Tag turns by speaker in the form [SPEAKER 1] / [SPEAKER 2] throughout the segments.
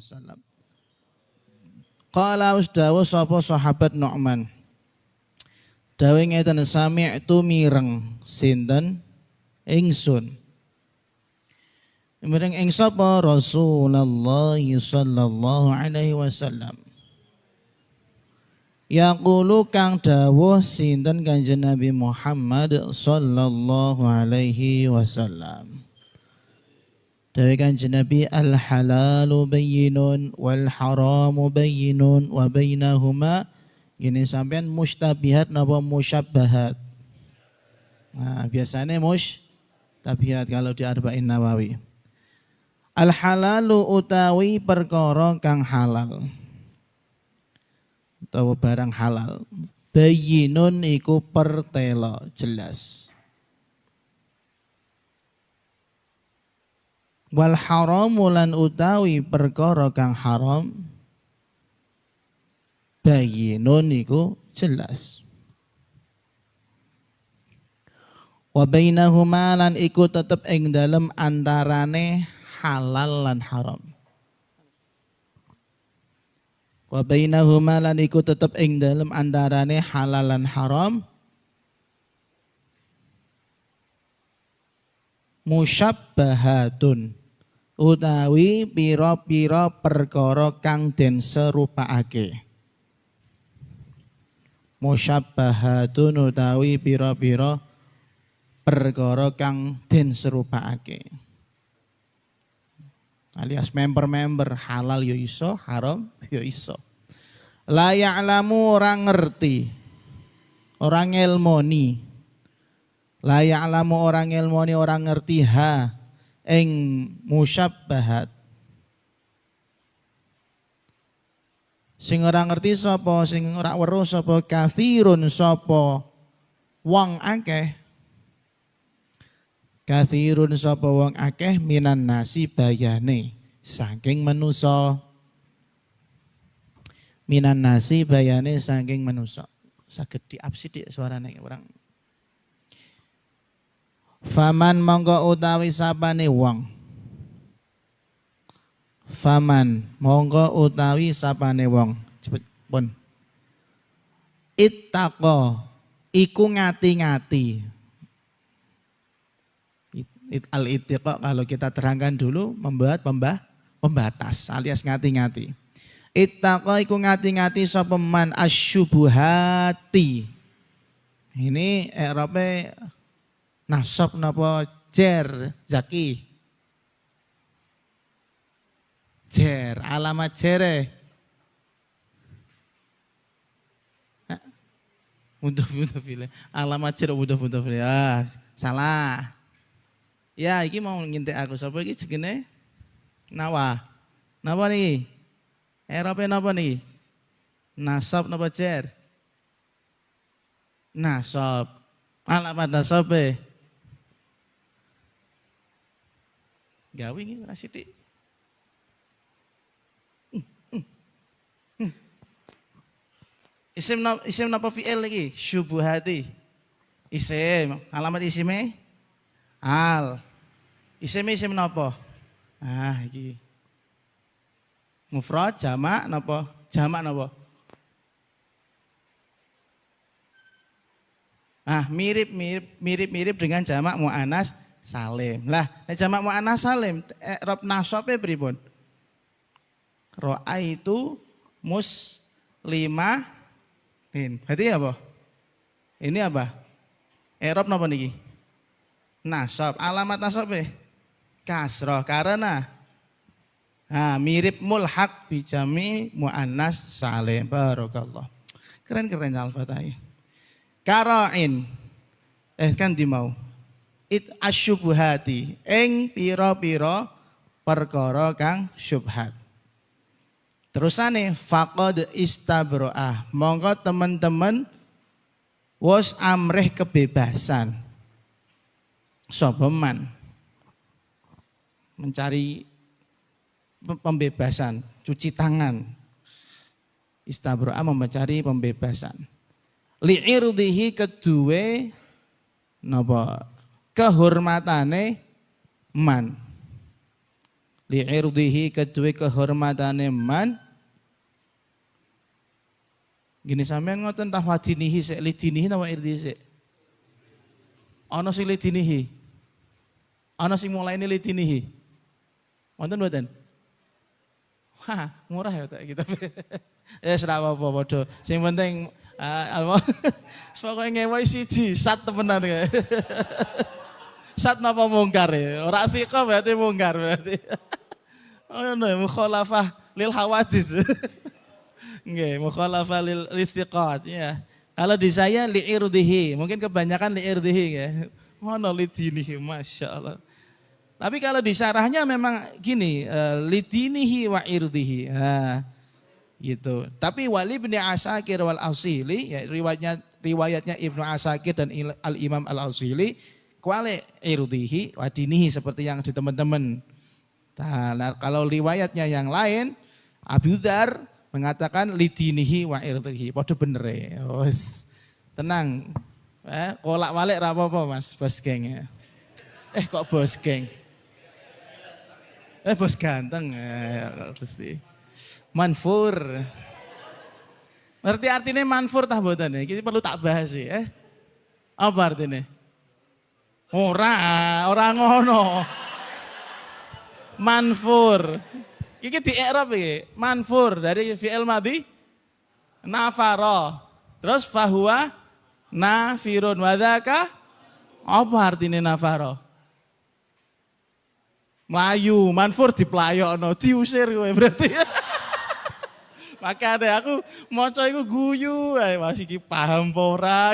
[SPEAKER 1] wasallam. Qala usdawu sapa sahabat Nu'man. Dawe ngeten sami'tu mireng sinten ingsun. Mireng ing sapa Rasulullah sallallahu alaihi wasallam. Yaqulu kang dawuh sinten Kanjeng Nabi Muhammad sallallahu alaihi wasallam. Dawe Kanjeng Nabi al halalu bayyinun wal haramu bayyinun wa bainahuma gini sampean mustabihat napa musyabbahat. Nah, biasanya mustabihat kalau di Arba'in Nawawi. Al halalu utawi perkara kang halal. Utawa barang halal. Bayyinun iku pertelo jelas. Wal haramu lan utawi perkara kang haram bayyinun iku jelas. Wa bainahuma lan iku tetep ing dalem antarane halal lan haram. Wa bainahuma lan iku tetep ing dalem antarane halal lan haram. Musyabbahatun utawi pira-pira perkara kang den serupakake. Musyabbahatun utawi pira-pira perkara kang den serupakake. Alias member-member halal yo iso, haram yo iso. La ya'lamu orang ngerti, orang ngelmoni. La ya'lamu orang ngelmoni, orang ngerti ha ing musyabbahat. Sing ora ngerti sapa, sing ora weruh sapa, kathirun sapa wong akeh. Kathirun sapa wong akeh minan nasi bayane saking manusa. Minan nasi bayane saking manusa. Saged diapsidik suarane orang. Faman monggo utawi sapane wong. Faman monggo utawi sapane wong. Cepet pun. Ittaqa iku ngati-ngati. Al-ittiqa kalau kita terangkan dulu membuat pembatas alias ngati-ngati. Ittaqa iku ngati-ngati sapa man asyubuhati. Ini i'rabe nasab napa jer Zaki. Jer alamat jere. Mudah pilih. Alamat jer mudah pilih. Ah, salah. Ya, iki mau ngintek aku sapa iki jenenge? Nawa. Napa niki? Erope napa niki? Nasab napa jer? Nasab. Alamat nasabe. Gawe iki ora sithik. Isim napa fi'il lagi? Syubuhati. Isim. Alamat isime? Al. Isim napa? Ah, iki. Mufrad jamak napa? Jamak napa? Ah, mirip dengan jamak muannas salim. Lah, jamak muannas salim i'rab nasabe pripun? Ra'aitu muslimatin. Berarti apa? Ini apa? I'rab napa niki? Nasab. Alamat nasabe kasrah karena mirip mulhaq bi jami muannas salim. Barakallah. Keren Al-Fatihah. Kara'in kan dimau it asyubuhati ing pira-pira perkara kang syubhat. Terusane faqad istabro'ah monggo teman-teman was amrih kebebasan sapa man mencari pembebasan, cuci tangan. Istabro'ah mencari pembebasan. Li'irdihi kedue napa kehormatane man. li'irdihi kedue kehormatane man. Gini sampean ngoten tah wadinihi sik lidinihi napa irdihi sik? Ana sing lidinihi. Ana sing mulaine lidinihi. Wonten mboten? Wah, murah ya tak kita. Ora apa-apa padha. Sing penting pokoke ngewohi siji, sat temenan kae. Sat napa mungkar ya? Ora fiqh berarti mungkar berarti. Oh no, mukhalafah lil hawadis. Nggih, mukhalafah lil istiqat ya. Kalau di saya li'irdihi, mungkin kebanyakan li'irdihi ya. Mana lidinihi, Masya Allah. Tapi kalau di syarahnya memang gini, lidinihi wa irdihi. Nah, gitu. Tapi Wali bin Asakir wal Asili, ya, riwayatnya Ibnu Asakir dan Al-Imam Al-Asili, kuali irdihi wa dinihi seperti yang di teman-teman. Nah, kalau riwayatnya yang lain, Abu Dzar mengatakan lidinihi wa irdihi. Padha bener ya. Wes. Tenang. Kolak-walik ra apa-apa Mas, bos geng ya. Kok bos geng? Bos ganteng. Gusti. Manfur. Ngerti artinya manfur tah mboten iki perlu tak bahas sih, Apa artinya? Ora ngono. Manfur. Iki di i'rab iki. Manfur dari fi'il madhi nafara. Terus fahuwa nafirun wa dzaka apa artine nafara? Melayu, manfur diplayokno, diusir kowe berarti. Makanya aku maca iku guyu ae Mas iki paham apa ora.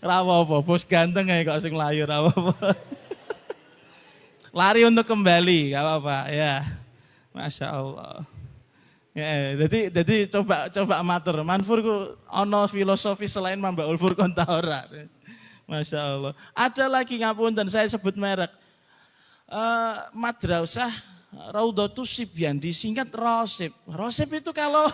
[SPEAKER 1] Ra apa-apa, bos ganteng ae kok sing mlayu ra apa-apa. Lari untuk kembali, gak apa-apa ya. Masya Allah. Ya, jadi coba matur. Manfur ku ono filosofi selain Mambaul Furqan ta ora. Masya Allah. Ada lagi ngapunten saya sebut merek. Madrasah Raudhatus Sibyan disingkat Rosib. Rosib itu kalau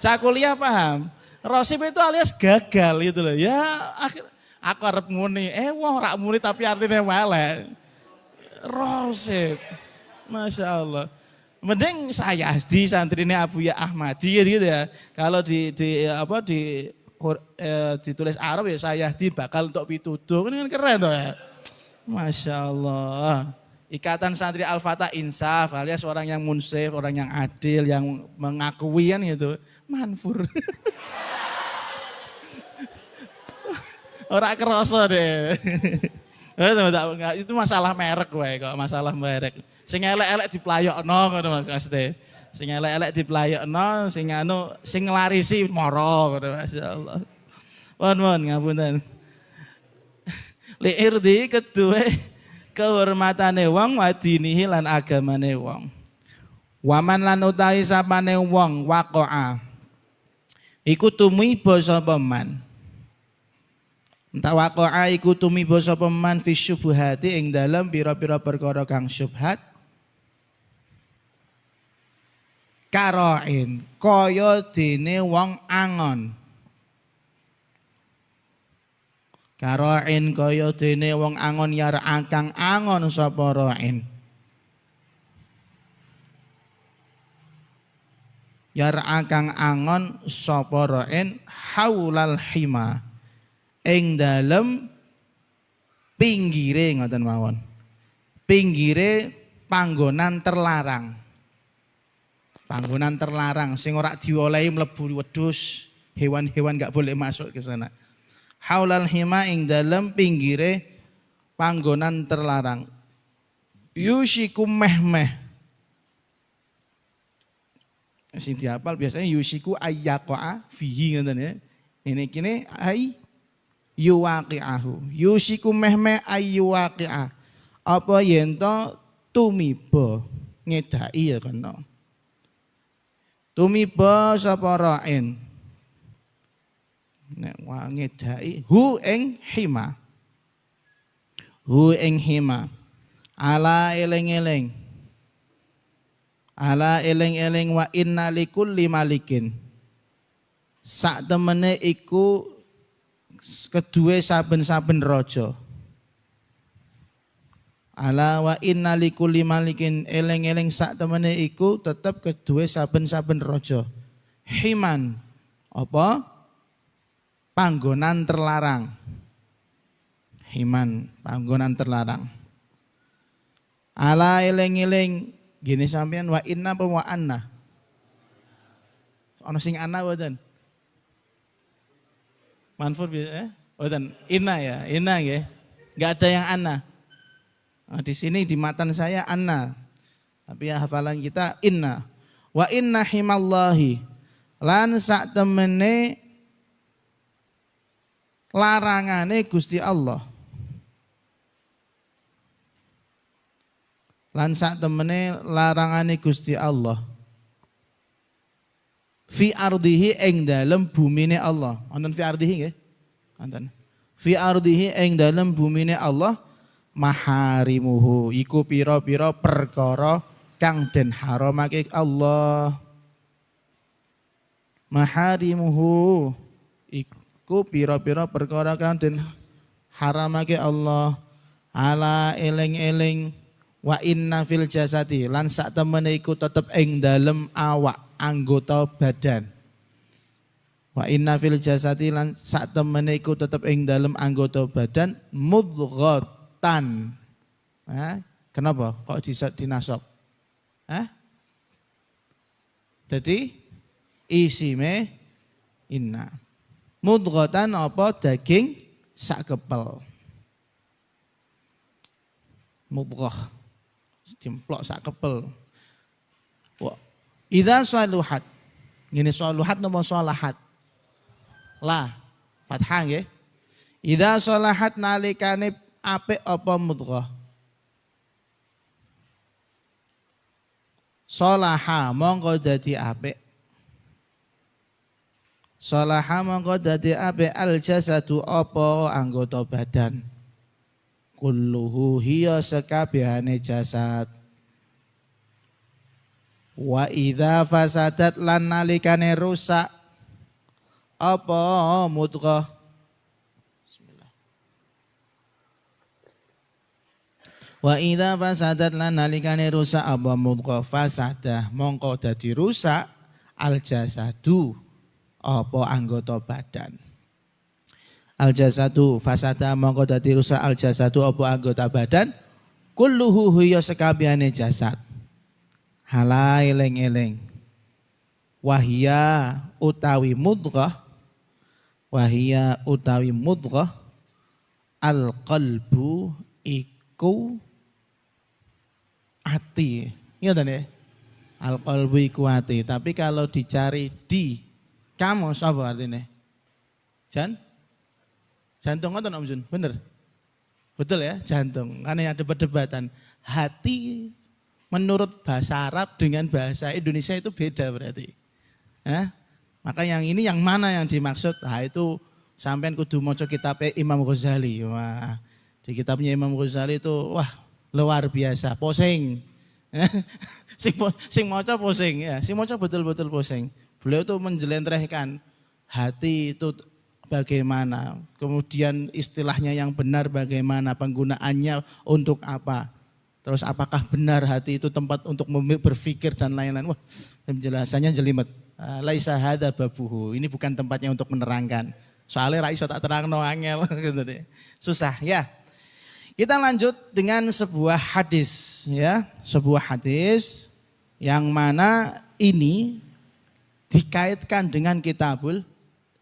[SPEAKER 1] cakuliah paham. Rosib itu alias gagal gitu loh. Ya aku arep muni, wong rak muni tapi artinya melek. Rosib. Masya Allah. Mending saya di santrinya Abu Ya Ahmadi gitu ya. Kalau ditulis Arab ya saya di bakal untuk pituduh kan keren tuh ya. Masya Allah. Ikatan Santri Al-Fatah Insaf alias orang yang munsif, orang yang adil, yang mengakui kan gitu. Manfur. Orang kerasa deh. Itu masalah merek gue kok, masalah merek. Sing elek-elek diplayokno ngono Mas teh. Sing elek-elek diplayokno, sing nglarisi moro ngono masyaallah. Mohon ngapunten. Li irdi kedue kehormatane wong wadinihi lan agamane wong. Waman lan utahi sapane wong waqa'a. Iku tumiba sapa man. Entah waqa'a iku tumiba sapa man fi syubhati ing dalem pira-pira perkara kang syubhat. Karain kaya dene wong angon. Karain kaya dene wong angon yar kang angon sapa ra'in. Yar kang angon sapa ra'in haulal hima. Ing dalem pinggire ngoten mawon. Pinggire panggonan terlarang. Panggonan terlarang sing ora diolehi mlebu wedhus, hewan-hewan enggak boleh masuk ke sana. Haulal hima ing dalem pinggire panggonan terlarang. Yushiku meh-meh. Sing dihafal biasanya yusiku ayyaqa'a fihi ngoten ya. Ini kene ai yuwaqi'ahu. Yusiku meh-meh ayyuwaqi'a. Apa yen to tumiba ngedaki ya kena. Tumiba sapa ra'in. Nek wa ngedaki hu ing hima. Hu ing hima. Ala eling-eling. Ala eling-eling wa inna likulli malikin. Sak temene iku kedue saben-saben raja. Ala wa inna likulli malikin eleng-eleng sak temene iku tetep kedue saben-saben raja. Himan apa? Panggonan terlarang. Himan, panggonan terlarang. Ala eleng-eleng gini sampean wa inna apa wa anna? Ono sing anna boten? Manfur boten. Inna ya, inna nggih. Enggak ada yang anna. Nah, di sini di matan saya anna. Tapi ya hafalan kita inna. Wa inna himallahi lan sak temene larangane Gusti Allah. Lan sak temene larangane Gusti Allah. Fi ardihi ing dalem bumine Allah. Wonten fi ardihi nggih? Wonten. Fi ardihi ing dalem bumine Allah maharimuhu iku pira-pira perkara kang den haramake Allah. Maharimuhu iku pira-pira perkara kang den haramake Allah. Ala eling-eling wa inna fil jasati lan sak temene iku tetep ing dalem awak anggota badan. Wa inna fil jasati lan sak temene iku tetep ing dalem anggota badan mudghatan. Kenapa kok dinasab? Jadi isime inna. Mudghatan apa daging sak kepel. Mudghah. Dimplok sak kepel. Wa idza saluhat. Ngene saluhat napa salahat? La fathah nggih. Idza salahat nalikane apik apa mudghah? Salaha mongko dadi apik. Salaha mongko dadi apik al jasadu apa anggota badan. Kulluhu hiya sakabehane jasad. Wa idza fasadat lan nalikane rusak apa mudghah. Bismillah. Wa idza fasadat lan nalikane rusak apa mudghah fasadah mongko dadi rusak al jasadu apa anggota badan. Al jasadu fasada mongko dadi rusak al jasadu apa anggota badan kulluhu hiya sakabehane jasad. Hala eling-eling. Wahia utawi mudghah al qalbu iku ati. Ngoten ya. Al qalbu iku ati, tapi kalau dicari di kamus apa artinya? Jantung ngoten Om Jun, bener? Betul ya, jantung. Karena ada perdebatan. Hati menurut bahasa Arab dengan bahasa Indonesia itu beda berarti. Maka yang ini yang mana yang dimaksud? Nah itu sampean kudu maca kitab Imam Ghazali. Wah, di kitabnya Imam Ghazali itu wah luar biasa, posing. sing maca posing ya, sing maca betul-betul posing. Beliau tuh menjelentrehkan hati itu bagaimana, kemudian istilahnya yang benar bagaimana, penggunaannya untuk apa, terus apakah benar hati itu tempat untuk berpikir dan lain-lain. Wah, penjelasannya jelimet. Laisa hadza babuhu, ini bukan tempatnya untuk menerangkan. Soalnya ra iso tak terangno angel gitu deh. Susah ya. Kita lanjut dengan sebuah hadis ya, sebuah hadis yang mana ini dikaitkan dengan kitabul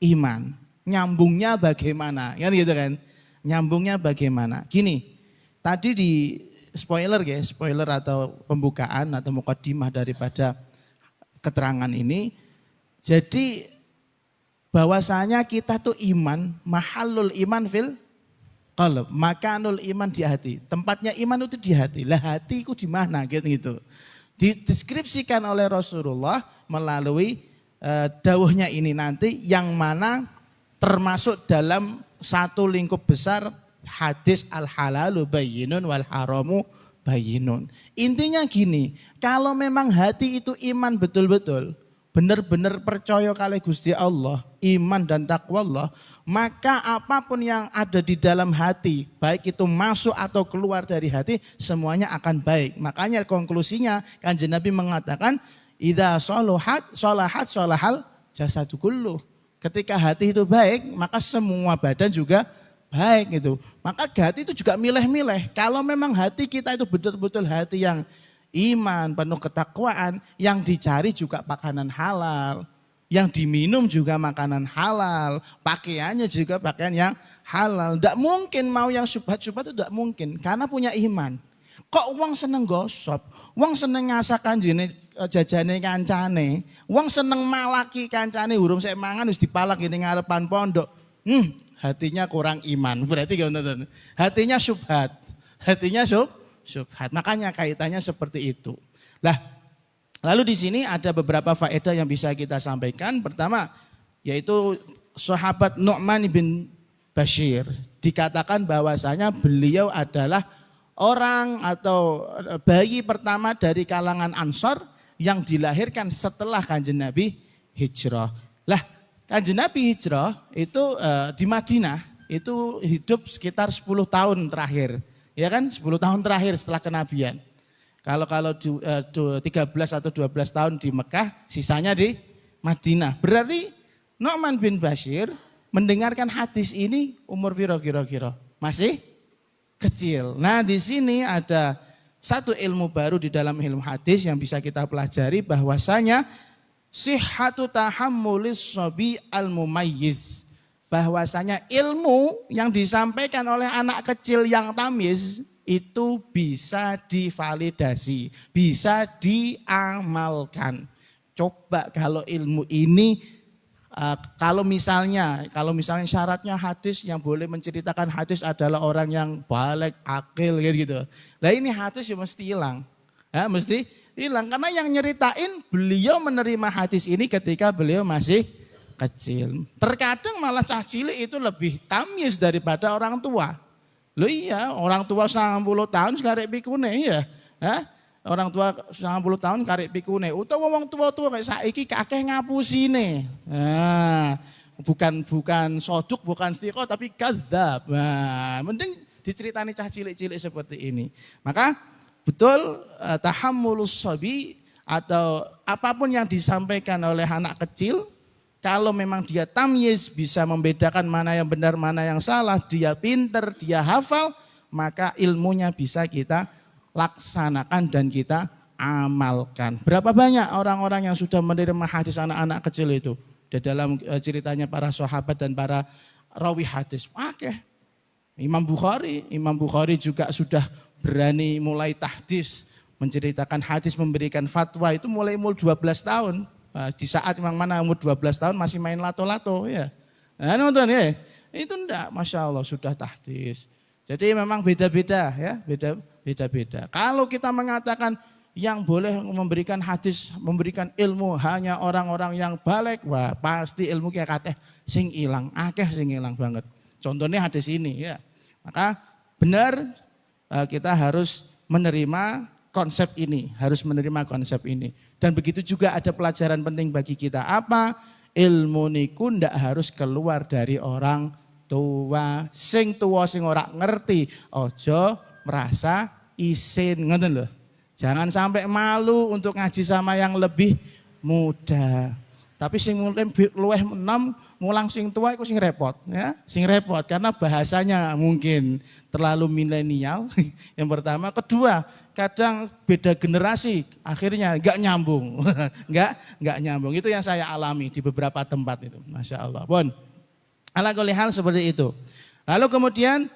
[SPEAKER 1] iman. Nyambungnya bagaimana? Kan gitu kan? Nyambungnya bagaimana? Gini, tadi di spoiler ya, spoiler atau pembukaan atau mukadimah daripada keterangan ini. Jadi bahwasanya kita tuh iman, mahalul iman fil qalb, makanul iman di hati. Tempatnya iman itu di hati. Lah hati itu di mana gitu. Dideskripsikan oleh Rasulullah melalui dawuhnya ini nanti yang mana termasuk dalam satu lingkup besar hadis al-halalu bayyinun wal haramu bayyinun. Intinya gini, kalau memang hati itu iman betul-betul, benar-benar percaya kali Gusti Allah, iman dan takwa Allah, maka apapun yang ada di dalam hati, baik itu masuk atau keluar dari hati, semuanya akan baik. Makanya konklusinya Kanjeng Nabi mengatakan, idza sholahat sholahal jasadu kullu. Ketika hati itu baik, maka semua badan juga baik gitu. Maka hati itu juga milih-milih. Kalau memang hati kita itu betul-betul hati yang iman, penuh ketakwaan, yang dicari juga makanan halal, yang diminum juga makanan halal, pakaiannya juga pakaian yang halal. Tidak mungkin mau yang syubhat-syubhat itu tidak mungkin, karena punya iman. Kok uang seneng gosop, uang seneng ngasakan jajane kancane, uang seneng malaki kancane, urung sek mangan wis dipalak ini ngarepan pondok. Hatinya kurang iman, berarti hatinya syubhat, syubhat. Makanya kaitannya seperti itu. Lah, lalu di sini ada beberapa faedah yang bisa kita sampaikan. Pertama, yaitu sahabat Nu'man bin Bashir dikatakan bahwasanya beliau adalah orang atau bayi pertama dari kalangan Ansor yang dilahirkan setelah Kanjeng Nabi hijrah. Lah, Kanjeng Nabi hijrah itu di Madinah itu hidup sekitar 10 tahun terakhir. Ya kan, 10 tahun terakhir setelah kenabian. Kalau 13 atau 12 tahun di Mekah, sisanya di Madinah. Berarti Nu'man bin Bashir mendengarkan hadis ini umur piro kira-kira? Masih kecil. Nah, di sini ada satu ilmu baru di dalam ilmu hadis yang bisa kita pelajari, bahwasanya sihhatu tahammulis shabi al-mumayyiz. Bahwasanya ilmu yang disampaikan oleh anak kecil yang tamyiz itu bisa divalidasi, bisa diamalkan. Coba kalau ilmu ini, kalau misalnya syaratnya hadis yang boleh menceritakan hadis adalah orang yang balik akil gitu. Nah ini hadis ya mesti hilang, ya, mesti hilang karena yang nyeritain beliau menerima hadis ini ketika beliau masih kecil. Terkadang malah cah cilik itu lebih tamyiz daripada orang tua. Loh iya, orang tua 90 tahun karek pikune ya. Hah? Orang tua 90 tahun karek pikune. Utawa wong tua-tua kayak saiki kakek ngapusine. Nah, bukan soduk, bukan istiqo tapi kadzab. Nah, mending diceritani cah cilik-cilik seperti ini. Maka betul tahammulus shabi atau apapun yang disampaikan oleh anak kecil, kalau memang dia tamyiz, bisa membedakan mana yang benar, mana yang salah, dia pinter, dia hafal, maka ilmunya bisa kita laksanakan dan kita amalkan. Berapa banyak orang-orang yang sudah menerima hadis anak-anak kecil itu? Di dalam ceritanya para sahabat dan para rawi hadis. Oke. Imam Bukhari juga sudah berani mulai tahdis, menceritakan hadis, memberikan fatwa itu mulai umur 12 tahun. Di saat memang mana umur 12 tahun masih main lato-lato ya. Nah, nonton ya. Itu enggak, Masya Allah sudah tahdis. Jadi memang beda-beda ya, beda-beda. Kalau kita mengatakan yang boleh memberikan hadis, memberikan ilmu hanya orang-orang yang balik, wah pasti ilmu kayak kateh sing ilang, akeh sing ilang banget. Contohnya hadis ini ya. Maka benar kita harus menerima konsep ini, harus menerima konsep ini. Dan begitu juga ada pelajaran penting bagi kita. Apa? Ilmu niku ndak harus keluar dari orang tua. Sing tua sing ora ngerti, ojo merasa isin, ngoten lho. Jangan sampai malu untuk ngaji sama yang lebih muda. Tapi sing luweh enam mulang sing tua itu sing repot ya, sing repot karena bahasanya mungkin terlalu milenial. Yang pertama, kedua, kadang beda generasi akhirnya enggak nyambung. enggak nyambung. Itu yang saya alami di beberapa tempat itu. Masya Allah. Bon. Ala kulli hal seperti itu. Lalu kemudian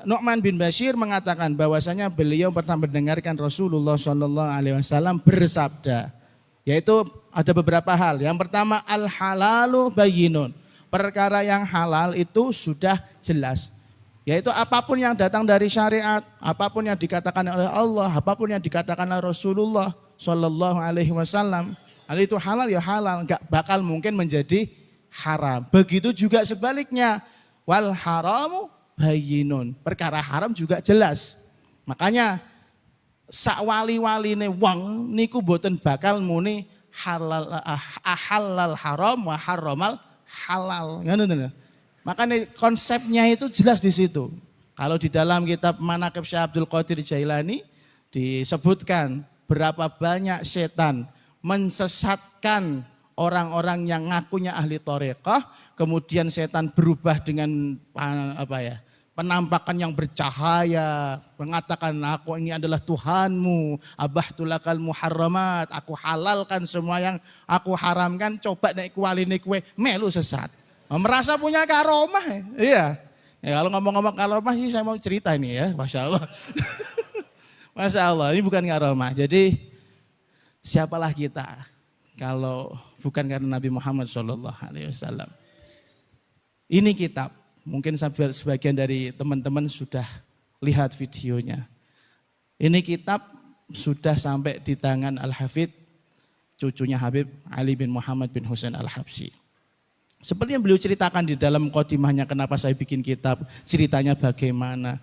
[SPEAKER 1] Nu'man bin Bashir mengatakan bahwasanya beliau pernah mendengarkan Rasulullah SAW bersabda, yaitu ada beberapa hal. Yang pertama, al halalu bayyinun. Perkara yang halal itu sudah jelas. Yaitu apapun yang datang dari syariat, apapun yang dikatakan oleh Allah, apapun yang dikatakan oleh Rasulullah Sallallahu Alaihi Wasallam, itu halal ya halal, nggak bakal mungkin menjadi haram. Begitu juga sebaliknya, wal haramu bayyinun. Perkara haram juga jelas. Makanya sak wali-waline wong niku boten bakal muni ahallal haram wa harramal halal. Makanya konsepnya itu jelas di situ. Kalau di dalam kitab Manaqib Syekh Abdul Qadir Jailani disebutkan berapa banyak setan mensesatkan orang-orang yang ngakunya ahli thariqah, kemudian setan berubah dengan penampakan yang bercahaya, mengatakan aku ini adalah Tuhanmu, abahtulakal muharramat, aku halalkan semua yang aku haramkan, coba naik kualine kue melu sesat. Merasa punya karomah, iya. Ya, kalau ngomong-ngomong karomah sih saya mau cerita ini ya, Masya Allah. Masya Allah, ini bukan karomah. Jadi siapalah kita kalau bukan karena Nabi Muhammad SAW. Ini kitab, mungkin sebagian dari teman-teman sudah lihat videonya. Ini kitab sudah sampai di tangan Al-Hafidh, cucunya Habib Ali bin Muhammad bin Husain Al-Habsyi. Seperti yang beliau ceritakan di dalam qadimahnya kenapa saya bikin kitab, ceritanya bagaimana.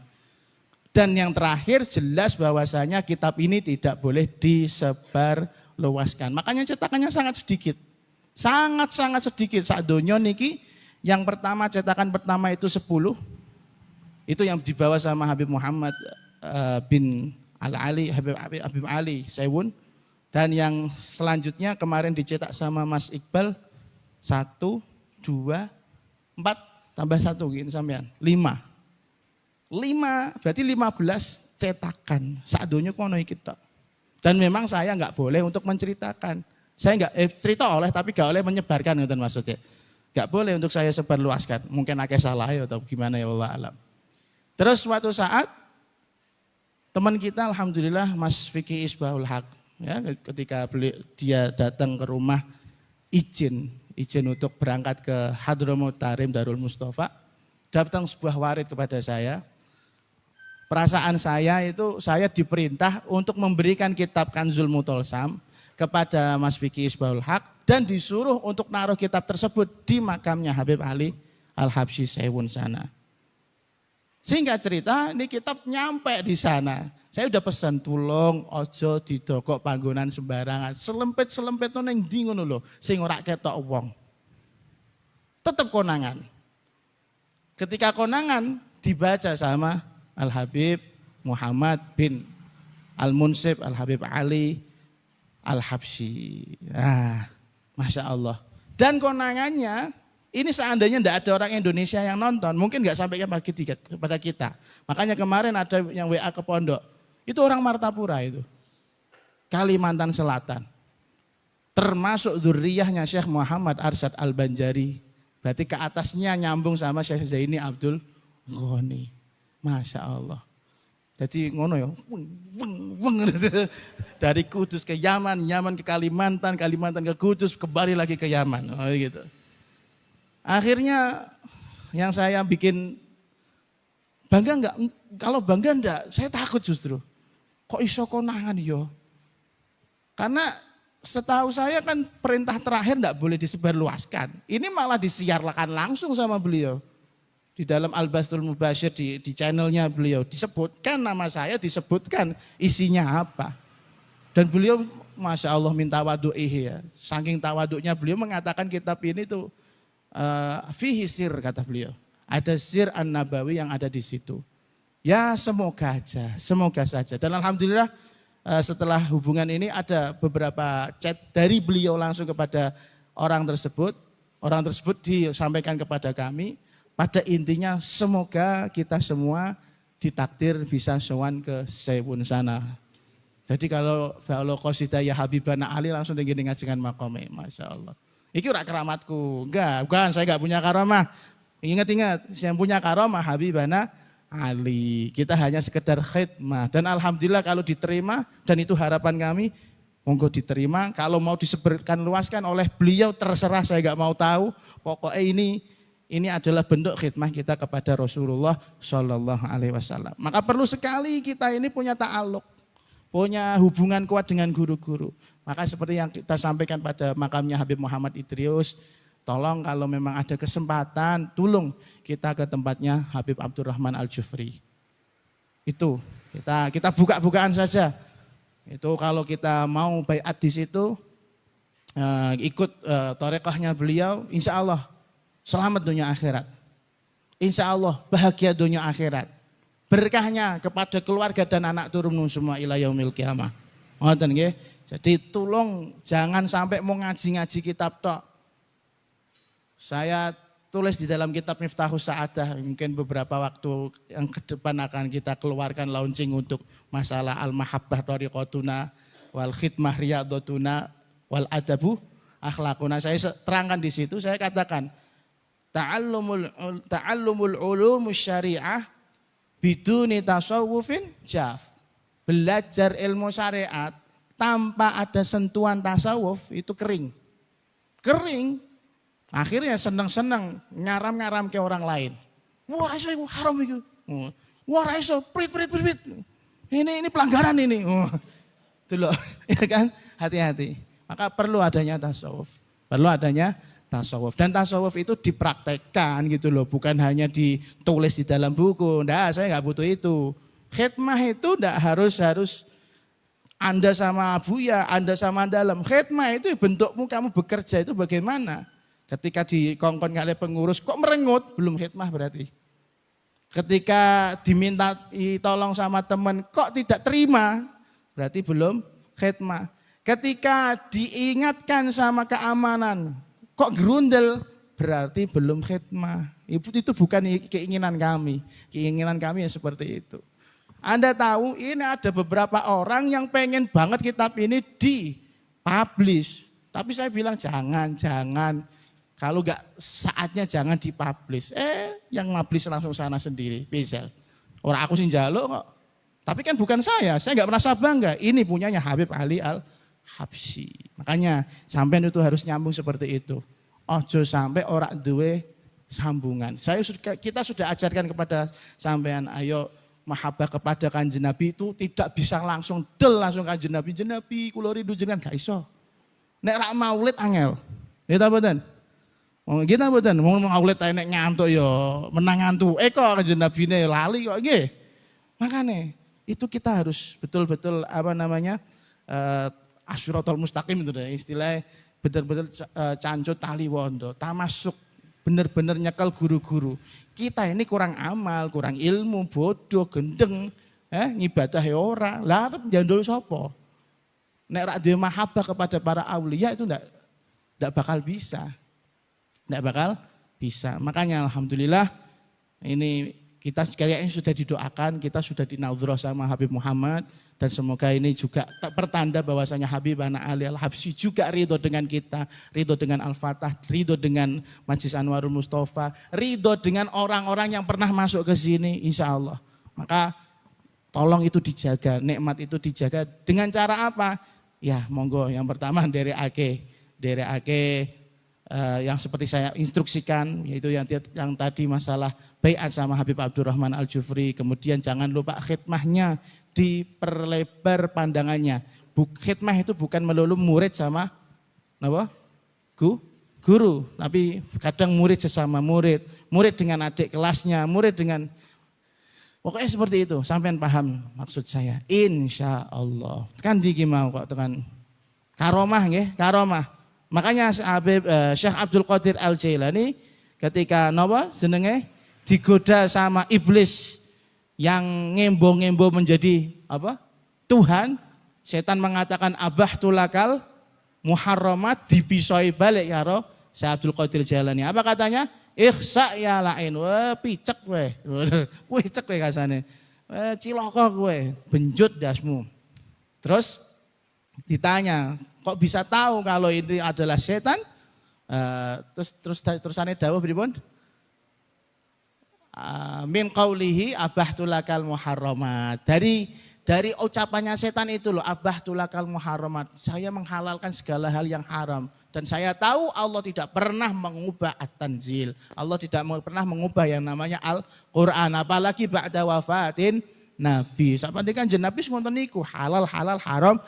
[SPEAKER 1] Dan yang terakhir jelas bahwasanya kitab ini tidak boleh disebar luaskan. Makanya cetakannya sangat sedikit. Sangat-sangat sedikit. Sak donya niki yang pertama cetakan pertama itu 10. Itu yang dibawa sama Habib Muhammad bin Al-Ali, Habib Ali Sewun. Dan yang selanjutnya kemarin dicetak sama Mas Iqbal 1, 2, 4 tambah 1 gini sampean 5 berarti 15 cetakan sak donya kono iki tok. Dan memang saya enggak boleh untuk menceritakan. Saya enggak cerita oleh tapi enggak boleh menyebarkan ngoten maksudnya. Enggak boleh untuk saya sebarluaskan. Mungkin akeh salah ya atau gimana ya Allah alam. Terus suatu saat teman kita alhamdulillah Mas Fikri Isbahul Haq ya, ketika dia datang ke rumah izin untuk berangkat ke Hadramaut Tarim Darul Mustafa, datang sebuah warid kepada saya. Perasaan saya itu saya diperintah untuk memberikan kitab Kanzul Mutolsam kepada Mas Fikri Isbahul Haq dan disuruh untuk naruh kitab tersebut di makamnya Habib Ali Al-Habsyi Sewun sana. Singkat cerita, ini kitab nyampe di sana. Saya udah pesan tulung ojo didokok panggonan sembarangan. Selempit-selempit itu ning ndi ngono lho, sing ora ketok wong. Tetap konangan. Ketika konangan dibaca sama Al-Habib Muhammad bin Al-Munsib Al-Habib Ali Al-Habsyi. Masya Allah. Dan konangannya ini seandainya tidak ada orang Indonesia yang nonton, mungkin nggak sampai kepada kita. Makanya kemarin ada yang WA ke pondok, itu orang Martapura itu, Kalimantan Selatan. Termasuk dzurriyyahnya Syekh Muhammad Arsyad Al-Banjari. Berarti ke atasnya nyambung sama Syekh Zaini Abdul Ghani. Masya Allah. Jadi ngono ya, dari Kudus ke Yaman, Yaman ke Kalimantan, Kalimantan ke Kudus, kembali lagi ke Yaman. Oh gitu. Akhirnya yang saya bikin bangga enggak? Kalau bangga enggak, saya takut justru. Kok iso konangan yo? Karena setahu saya kan perintah terakhir enggak boleh disebarluaskan. Ini malah disiarkan langsung sama beliau. Di dalam Al-Bathul Mubasyir di channelnya beliau disebutkan nama saya, disebutkan isinya apa. Dan beliau Masya Allah minta wadu'ihi ya. Saking tawaduknya beliau mengatakan kitab ini tuh fihi sir kata beliau. Ada sir an-nabawi yang ada di situ. Ya semoga saja. Dan alhamdulillah setelah hubungan ini ada beberapa chat dari beliau langsung kepada orang tersebut. Orang tersebut disampaikan kepada kami. Pada intinya semoga kita semua ditakdir bisa sowan ke Sewun sana. Jadi kalau qasidah ya Habibana Ali langsung tinggi ngajengan makome, Masya Allah. Iki ora keramatku, bukan saya enggak punya karamah. Ingat-ingat, yang punya karamah Habibana Ali. Kita hanya sekedar khidmah dan alhamdulillah kalau diterima dan itu harapan kami, monggo diterima. Kalau mau disebarkan luaskan oleh beliau terserah, saya enggak mau tahu. Pokoknya ini adalah bentuk khidmah kita kepada Rasulullah Shallallahu Alaihi Wasallam. Maka perlu sekali kita ini punya ta'aluk, punya hubungan kuat dengan guru-guru. Maka seperti yang kita sampaikan pada makamnya Habib Muhammad Idrius, tolong kalau memang ada kesempatan, tolong kita ke tempatnya Habib Abdurrahman Al-Jufri. Itu kita buka-bukaan saja. Itu kalau kita mau baiat di situ, ikut tarekahnya beliau, insya Allah selamat dunia akhirat. Insya Allah bahagia dunia akhirat. Berkahnya kepada keluarga dan anak turun semua ila yaumil qiyamah. Ngoten nggih. Jadi tolong jangan sampai mau ngaji-ngaji kitab tok. Saya tulis di dalam kitab Miftahus Sa'adah, mungkin beberapa waktu yang ke depan akan kita keluarkan launching untuk masalah al-mahabbah thariqatuna wal khidmah riyadhatuna wal adabu akhlaquna. Saya terangkan di situ, saya katakan ta'allumul ulumus syariah biduni tasawufin jaf. Belajar ilmu syariat tanpa ada sentuhan tasawuf itu kering. Kering. Akhirnya senang-senang ngaram-ngaram ke orang lain. Wah raiso itu haram itu. Wah raiso prit. Ini pelanggaran ini. Itu loh, ya kan? Hati-hati. Maka perlu adanya tasawuf. Perlu adanya tasawuf. Dan tasawuf itu dipraktekkan gitu loh. Bukan hanya ditulis di dalam buku. Nggak, saya nggak butuh itu. Khidmah itu nggak harus Anda sama Buya, Anda sama dalam. Khidmah itu bentukmu kamu bekerja itu bagaimana? Ketika dikongkon oleh pengurus, kok merengut? Belum khidmah berarti. Ketika diminta tolong sama teman, kok tidak terima? Berarti belum khidmah. Ketika diingatkan sama keamanan, kok gerundel? Berarti belum khidmah. Itu bukan keinginan kami. Keinginan kami yang seperti itu. Anda tahu ini ada beberapa orang yang pengen banget kitab ini dipublish. Tapi saya bilang jangan. Kalau enggak saatnya jangan dipublish. Yang publish langsung sana sendiri, bisa. Orang aku sih njaluk kok. Tapi kan bukan saya enggak merasa bangga. Ini punyanya Habib Ali Al-Habsyi. Makanya sampean itu harus nyambung seperti itu. Ojo sampai orang duwe sambungan. Kita sudah ajarkan kepada sampean, ayo mahabbah kepada Kanjeng Nabi itu tidak bisa langsung Kanjeng Nabi. Jenabi kula rindu jenengan gak iso. Nek rak maulid angel. Ya ta mboten? Kita mboten mau maulid nek ngantuk ya menang ngantuk. Kok Kanjeng Nabine lali kok nggih. Makane itu kita harus betul-betul asyuratul mustaqim itu deh istilahnya, betul-betul cancut tali wondo, tamasuk, bener-bener nyekel guru-guru. Kita ini kurang amal, kurang ilmu, bodoh, gendeng, ngibadah ya ora. Lah arep njandul sapa? Nek rak dhewe mahabbah kepada para aulia itu ndak bakal bisa. Ndak bakal bisa. Makanya alhamdulillah ini kita kayaknya sudah didoakan, kita sudah dinaudhroh sama Habib Muhammad, dan semoga ini juga pertanda bahwasanya Habib Anak Ali Al-Habsyi juga ridho dengan kita, ridho dengan Al-Fatah, ridho dengan Majlis Anwarul Mustafa, ridho dengan orang-orang yang pernah masuk ke sini, insya Allah. Maka tolong itu dijaga, nikmat itu dijaga dengan cara apa? Ya monggo, yang pertama dari ake yang seperti saya instruksikan, yaitu yang tadi masalah baiat sama Habib Abdurrahman Al-Jufri. Kemudian jangan lupa khidmahnya diperlebar pandangannya. Khidmah itu bukan melulu murid sama guru, tapi kadang murid sesama murid dengan adik kelasnya, murid dengan, pokoknya seperti itu. Sampean paham maksud saya? Insya Allah. Kan diki mau kok tekan karomah nggih, karomah. Makanya Syekh Abdul Qadir Al-Jailani ketika jenenge digoda sama iblis yang ngembo-ngembo menjadi Tuhan, setan mengatakan abahtulakal muharramat, dipisoi balik ya roh Syekh Abdul Qadir Jailani. Apa katanya? Ikhsa ya lain, picek kowe. Picek kowe kasane. Ciloko kowe, benjut dasmu. Terus ditanya, kok bisa tahu kalau ini adalah setan? Terusannya dawuh pripun? Min qaulihi abahtulakal muharramat. Dari ucapannya setan itu loh, abahtulakal muharramat. Saya menghalalkan segala hal yang haram. Dan saya tahu Allah tidak pernah mengubah at-tanzil. Allah tidak pernah mengubah yang namanya Al-Quran. Apalagi ba'da wafatin Nabi. Sampai kan Nabi ngoten niku, halal haram.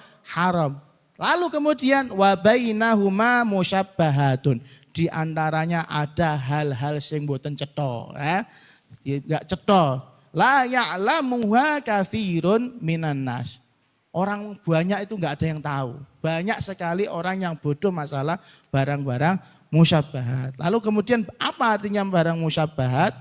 [SPEAKER 1] Lalu kemudian wa bainahuma musyabbahatun. Di antaranya ada hal-hal sing mboten cetha, enggak cetha. La ya'lamuha katsirun minan nas. Orang banyak itu nggak ada yang tahu. Banyak sekali orang yang bodoh masalah barang-barang musyabbahat. Lalu kemudian apa artinya barang musyabbahat?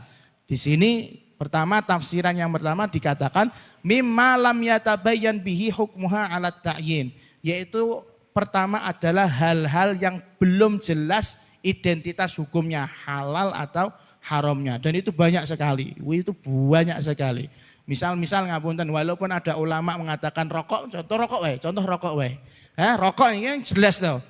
[SPEAKER 1] Di sini pertama tafsiran yang pertama dikatakan mimma lam yatabayyan bihi hukmuha alat ta'yin. Yaitu pertama adalah hal-hal yang belum jelas identitas hukumnya halal atau haramnya. Dan itu banyak sekali. Itu banyak sekali. Misal ngapunten, walaupun ada ulama mengatakan rokok, contoh rokok wae. Rokok ini yang jelas tau.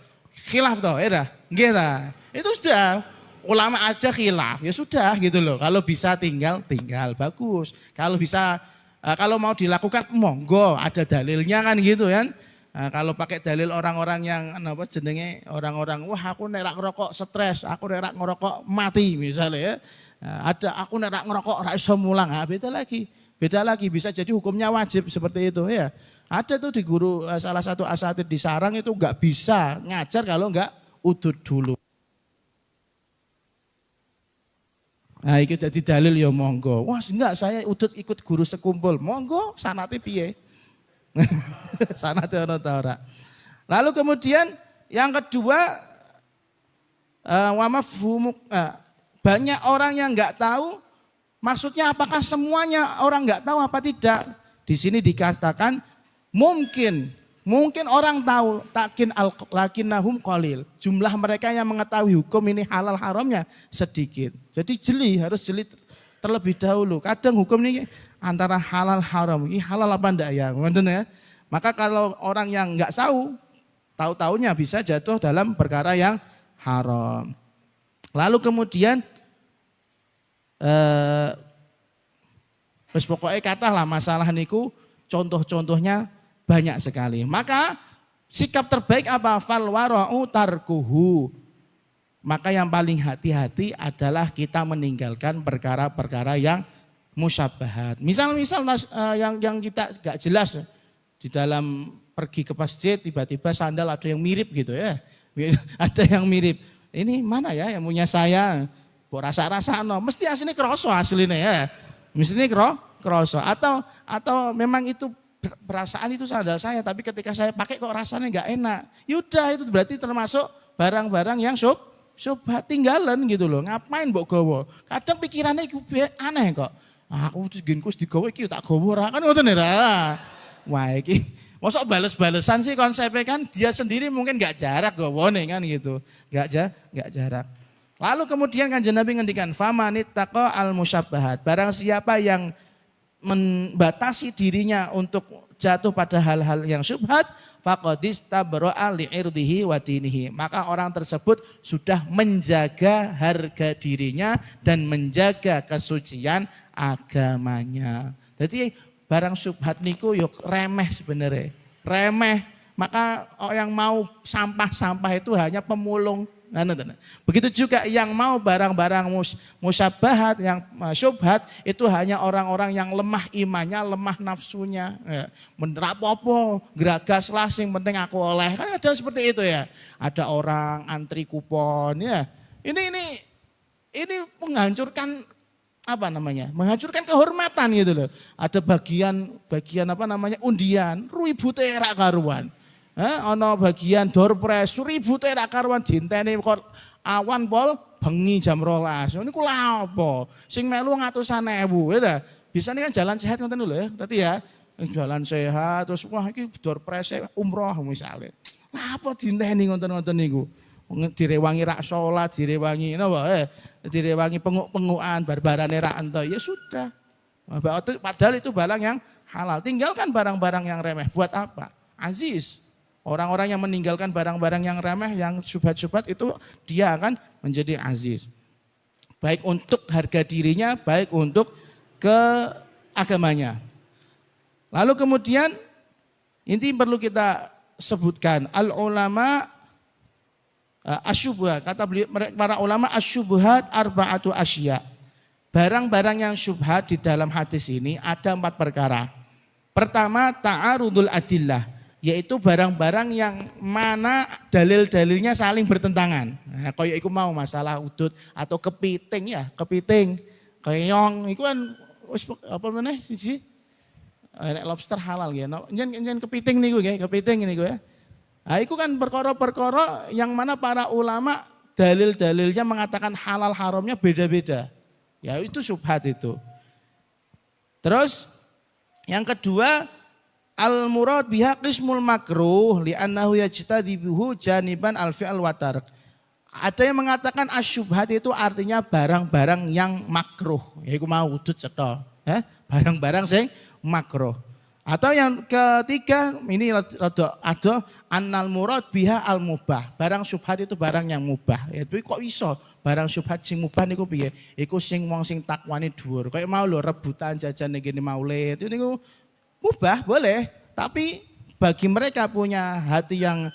[SPEAKER 1] Khilaf tau, ya dah. Itu sudah ulama aja khilaf, ya sudah gitu loh. Kalau bisa tinggal bagus. Kalau bisa kalau mau dilakukan monggo, ada dalilnya kan gitu kan. Kalau pakai dalil orang-orang yang apa jenenge orang-orang wah aku nek ngerokok stres, aku nek ngerokok mati misalnya ya. Ada aku nek ngerokok ora iso mulang, beda lagi bisa jadi hukumnya wajib seperti itu ya. Ada tuh di guru salah satu asatid di sarang itu nggak bisa ngajar kalau nggak udud dulu. Nah itu jadi dalil ya monggo. Wah enggak saya udud ikut guru sekumpul. Monggo sanate piye? Sanate ono ta ora. Lalu kemudian yang kedua banyak orang yang nggak tahu maksudnya apakah semuanya orang nggak tahu apa tidak? Di sini dikatakan mungkin orang tahu lakinnahum qalil. Jumlah mereka yang mengetahui hukum ini halal haramnya sedikit. Jadi harus jeli terlebih dahulu. Kadang hukum ini antara halal haram, ini halal apa enggak ya? Ya. Maka kalau orang yang nggak tahu-taunya bisa jatuh dalam perkara yang haram. Lalu kemudian pokoknya katalah masalah niku contoh-contohnya banyak sekali. Maka sikap terbaik apa? Fal wara'u tarkuhu. Maka yang paling hati-hati adalah kita meninggalkan perkara-perkara yang musyabbahat. Misal yang kita gak jelas di dalam pergi ke masjid tiba-tiba sandal ada yang mirip gitu ya. Ada yang mirip. Ini mana ya yang punya saya? Kok rasa-rasa no, mesti aslinya kroso aslinya ya. Mesti kroso atau memang itu perasaan itu sandal saya tapi ketika saya pakai kok rasanya enggak enak. Yaudah itu berarti termasuk barang-barang yang syubhat tinggalan gitu loh. Ngapain mbok gowo? Kadang pikirannya iku aneh kok. Aku terus genkus digawe iki tak gowo ora kan ngoten ya. Wah iki mosok bales-balesan sih konsepnya kan dia sendiri mungkin enggak jarak gowone kan gitu. Enggak jarak. Lalu kemudian Kanjeng Nabi ngendikan famanit taqa al musyabbahat. Barang siapa yang membatasi dirinya untuk jatuh pada hal-hal yang syubhat faqadis tabra'a li'irdihi wa dinihi. Maka orang tersebut sudah menjaga harga dirinya dan menjaga kesucian agamanya. Jadi barang syubhat niku yuk remeh sebenarnya. Remeh. Maka yang mau sampah-sampah itu hanya pemulung. Begitu juga yang mau barang-barang musyabbahat, yang syubhat itu hanya orang-orang yang lemah imannya, lemah nafsunya. Menerapopo, geragas lah sing penting aku oleh. Kan ada seperti itu ya. Ada orang antri kupon ya. Ini menghancurkan apa namanya? Menghancurkan kehormatan gitu loh. Ada bagian apa namanya? Undian, ribute ra karuan. Ana bagian door prize ribute ra karuan dinteni kok awan pol bengi jam 12. Niku lha apa? Sing melu ngatusan ewu ya. Bisane kan jalan sehat ngoten lho ya. Berarti ya jalan sehat terus wah iki door prize umroh misalnya. Lah apa dinteni ngoten-ngoten niku? Direwangi rak salat, direwangi napa direwangi penguk-pengukan barbarane rak ento. Ya sudah. Padahal itu barang yang halal. Tinggalkan barang-barang yang remeh. Buat apa? Aziz. Orang-orang yang meninggalkan barang-barang yang remeh, yang syubhat-syubhat itu dia akan menjadi aziz. Baik untuk harga dirinya, baik untuk keagamanya. Lalu kemudian ini perlu kita sebutkan al-ulama asyubhat, kata para ulama asyubhat arba'atu asya. Barang-barang yang syubhat di dalam hadis ini ada 4 perkara. Pertama ta'arudul adillah. Yaitu barang-barang yang mana dalil-dalilnya saling bertentangan. Nah, kayak iku mau masalah udut atau kepiting, keong, itu kan apa meneh siji Nek lobster halal nggih. Njen kepiting niku nggih, kepiting niku ya. Nah, itu kan perkara-perkara yang mana para ulama dalil-dalilnya mengatakan halal haramnya beda-beda. Ya itu syubhat itu. Terus yang kedua, al-murad biha qismul makruh li'annahu yajtadibuhu janiban al-fi'al wa tark. Ada yang mengatakan asyubhat itu artinya barang-barang yang makruh. Ya iku mau wujud cetha. Barang-barang sing makruh. Atau yang ketiga, ini rada ada annal murad biha al mubah. Barang syubhat itu barang yang mubah. Ya tapi kok iso barang syubhat sing mubah niku piye? Iku sing wong sing takwane dhuwur. Kayak mau lho rebutan jajan ning kene maulid. Itu niku mubah boleh, tapi bagi mereka punya hati yang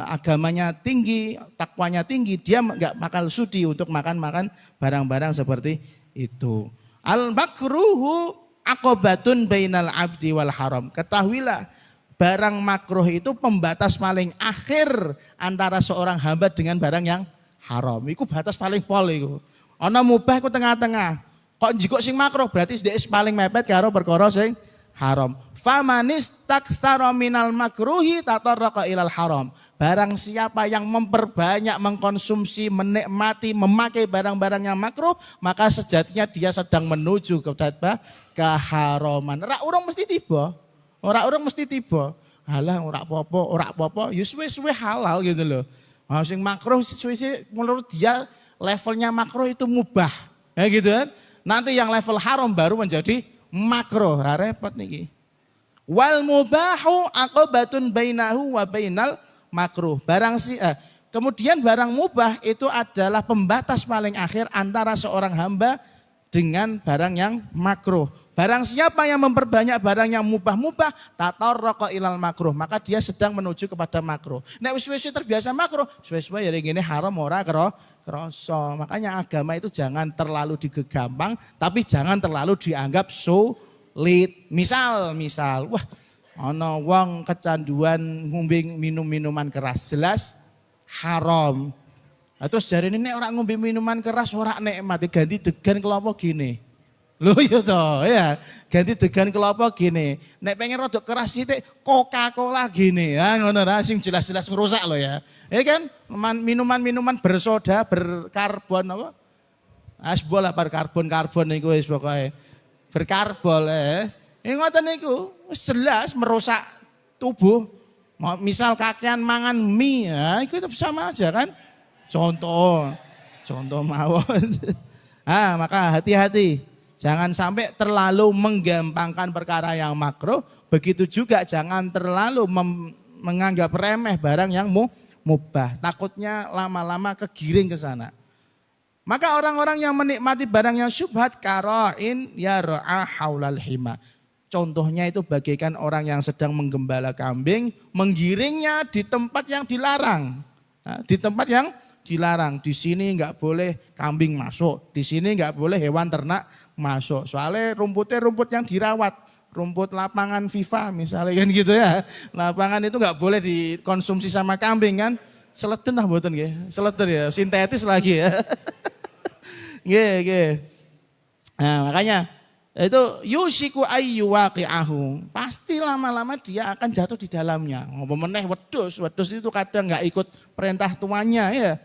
[SPEAKER 1] agamanya tinggi, takwanya tinggi, dia enggak bakal sudi untuk makan-makan barang-barang seperti itu. Al makruhu aqobatun bainal abdi wal haram. Ketahuilah barang makruh itu pembatas paling akhir antara seorang hamba dengan barang yang haram. Iku batas paling pol iku. Ana mubah iku tengah-tengah. Kok njikok sing makruh berarti dhek paling mepet karo perkara sing haram. Famanis takstara minal makruhi tatarraqa ilal haram. Barang siapa yang memperbanyak mengkonsumsi, menikmati, memakai barang-barang yang makruh, maka sejatinya dia sedang menuju kepada keharaman. Ora urung mesti tiba. Ora urung mesti tiba. Halah ora apa-apa, ya suwe-suwe halal gitu loh. Nah, sing makruh suwe-suwe menurut dia levelnya makruh itu mubah. Ya gitu kan. Nanti yang level haram baru menjadi makruh, repot niki. Wal mubahu aqobatun bainahu wa bainal makruh. Kemudian barang mubah itu adalah pembatas paling akhir antara seorang hamba dengan barang yang makruh. Barang siapa yang memperbanyak barang yang mubah-mubah, tatarraqa ilal makruh, maka dia sedang menuju kepada makruh. Nek wis terbiasa makruh, wis-wis ya ngene haram ora krasa. Makanya agama itu jangan terlalu digegampang, tapi jangan terlalu dianggap sulit. Misal, wah ana wong kecanduan ngombe minum-minuman keras, jelas haram. Terus jarine nek ora ngombe minuman keras ora nikmat, ganti degan kelapa gini. Loh iya toh, ya. Ganti degan kelapa gini. Nek pengen rada keras sithik Coca-Cola gini. Ya ngono ra sing jelas-jelas ngerusak loh ya. Ya kan minuman-minuman bersoda, berkarbon apa? Asbol lah berkarbon niku wis pokoke. Berkarbol ngoten niku wis jelas merusak tubuh. Misal kakean mangan mie, ya itu sama aja kan? Contoh mawon. Maka hati-hati. Jangan sampai terlalu menggampangkan perkara yang makruh, begitu juga jangan terlalu menganggap remeh barang yang mubah. Takutnya lama-lama kegiring ke sana. Maka orang-orang yang menikmati barang yang syubhat kara'in yar'a haulal hima. Contohnya itu bagaikan orang yang sedang menggembala kambing, menggiringnya di tempat yang dilarang. Di tempat yang dilarang. Di sini enggak boleh kambing masuk, di sini enggak boleh hewan ternak masuk. Soalnya rumputnya rumput yang dirawat, rumput lapangan FIFA misalnya kan gitu ya. Lapangan itu enggak boleh dikonsumsi sama kambing kan. Seleten lah mboten nggih. Seleten ya, sintetis lagi ya. Nggih. Nah, makanya itu yusiku ayyuwaqi'ahu. Pasti lama-lama dia akan jatuh di dalamnya. Ngopo meneh wedhus itu kadang enggak ikut perintah tuannya ya.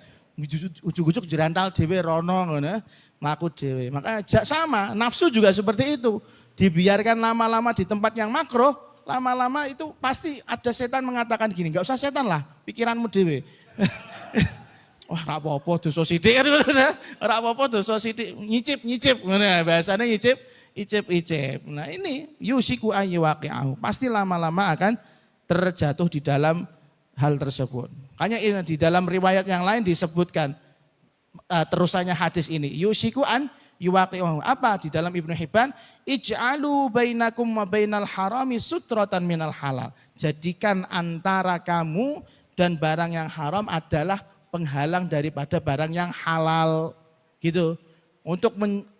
[SPEAKER 1] Ujuk-ujuk jerantal dhewe rono ngono, mlaku dhewe. Makanya sama, nafsu juga seperti itu. Dibiarkan lama-lama di tempat yang makruh, lama-lama itu pasti ada setan mengatakan gini, enggak usah setan lah, pikiranmu dhewe. Wah, ora apa-apa dosa sithik. Ora apa-apa dosa sithik, nyicip. Ngono bahasane icip. Nah, ini yusiku ayyuwaqi'ahu. Pasti lama-lama akan terjatuh di dalam hal tersebut. Makanya di dalam riwayat yang lain disebutkan terusannya hadis ini. Yusiku an yuwaqi'ahu. Apa di dalam Ibnu Hibban? Ij'alu bainakum wa bainal harami sutratan minal halal. Jadikan antara kamu dan barang yang haram adalah penghalang daripada barang yang halal. Gitu. Untuk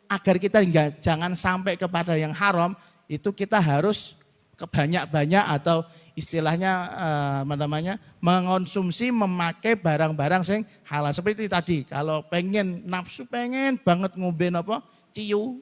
[SPEAKER 1] agar kita jangan sampai kepada yang haram, itu kita harus kebanyak-banyak atau istilahnya mengonsumsi, memakai barang-barang yang halal. Seperti tadi, kalau pengen banget ngombe ciu,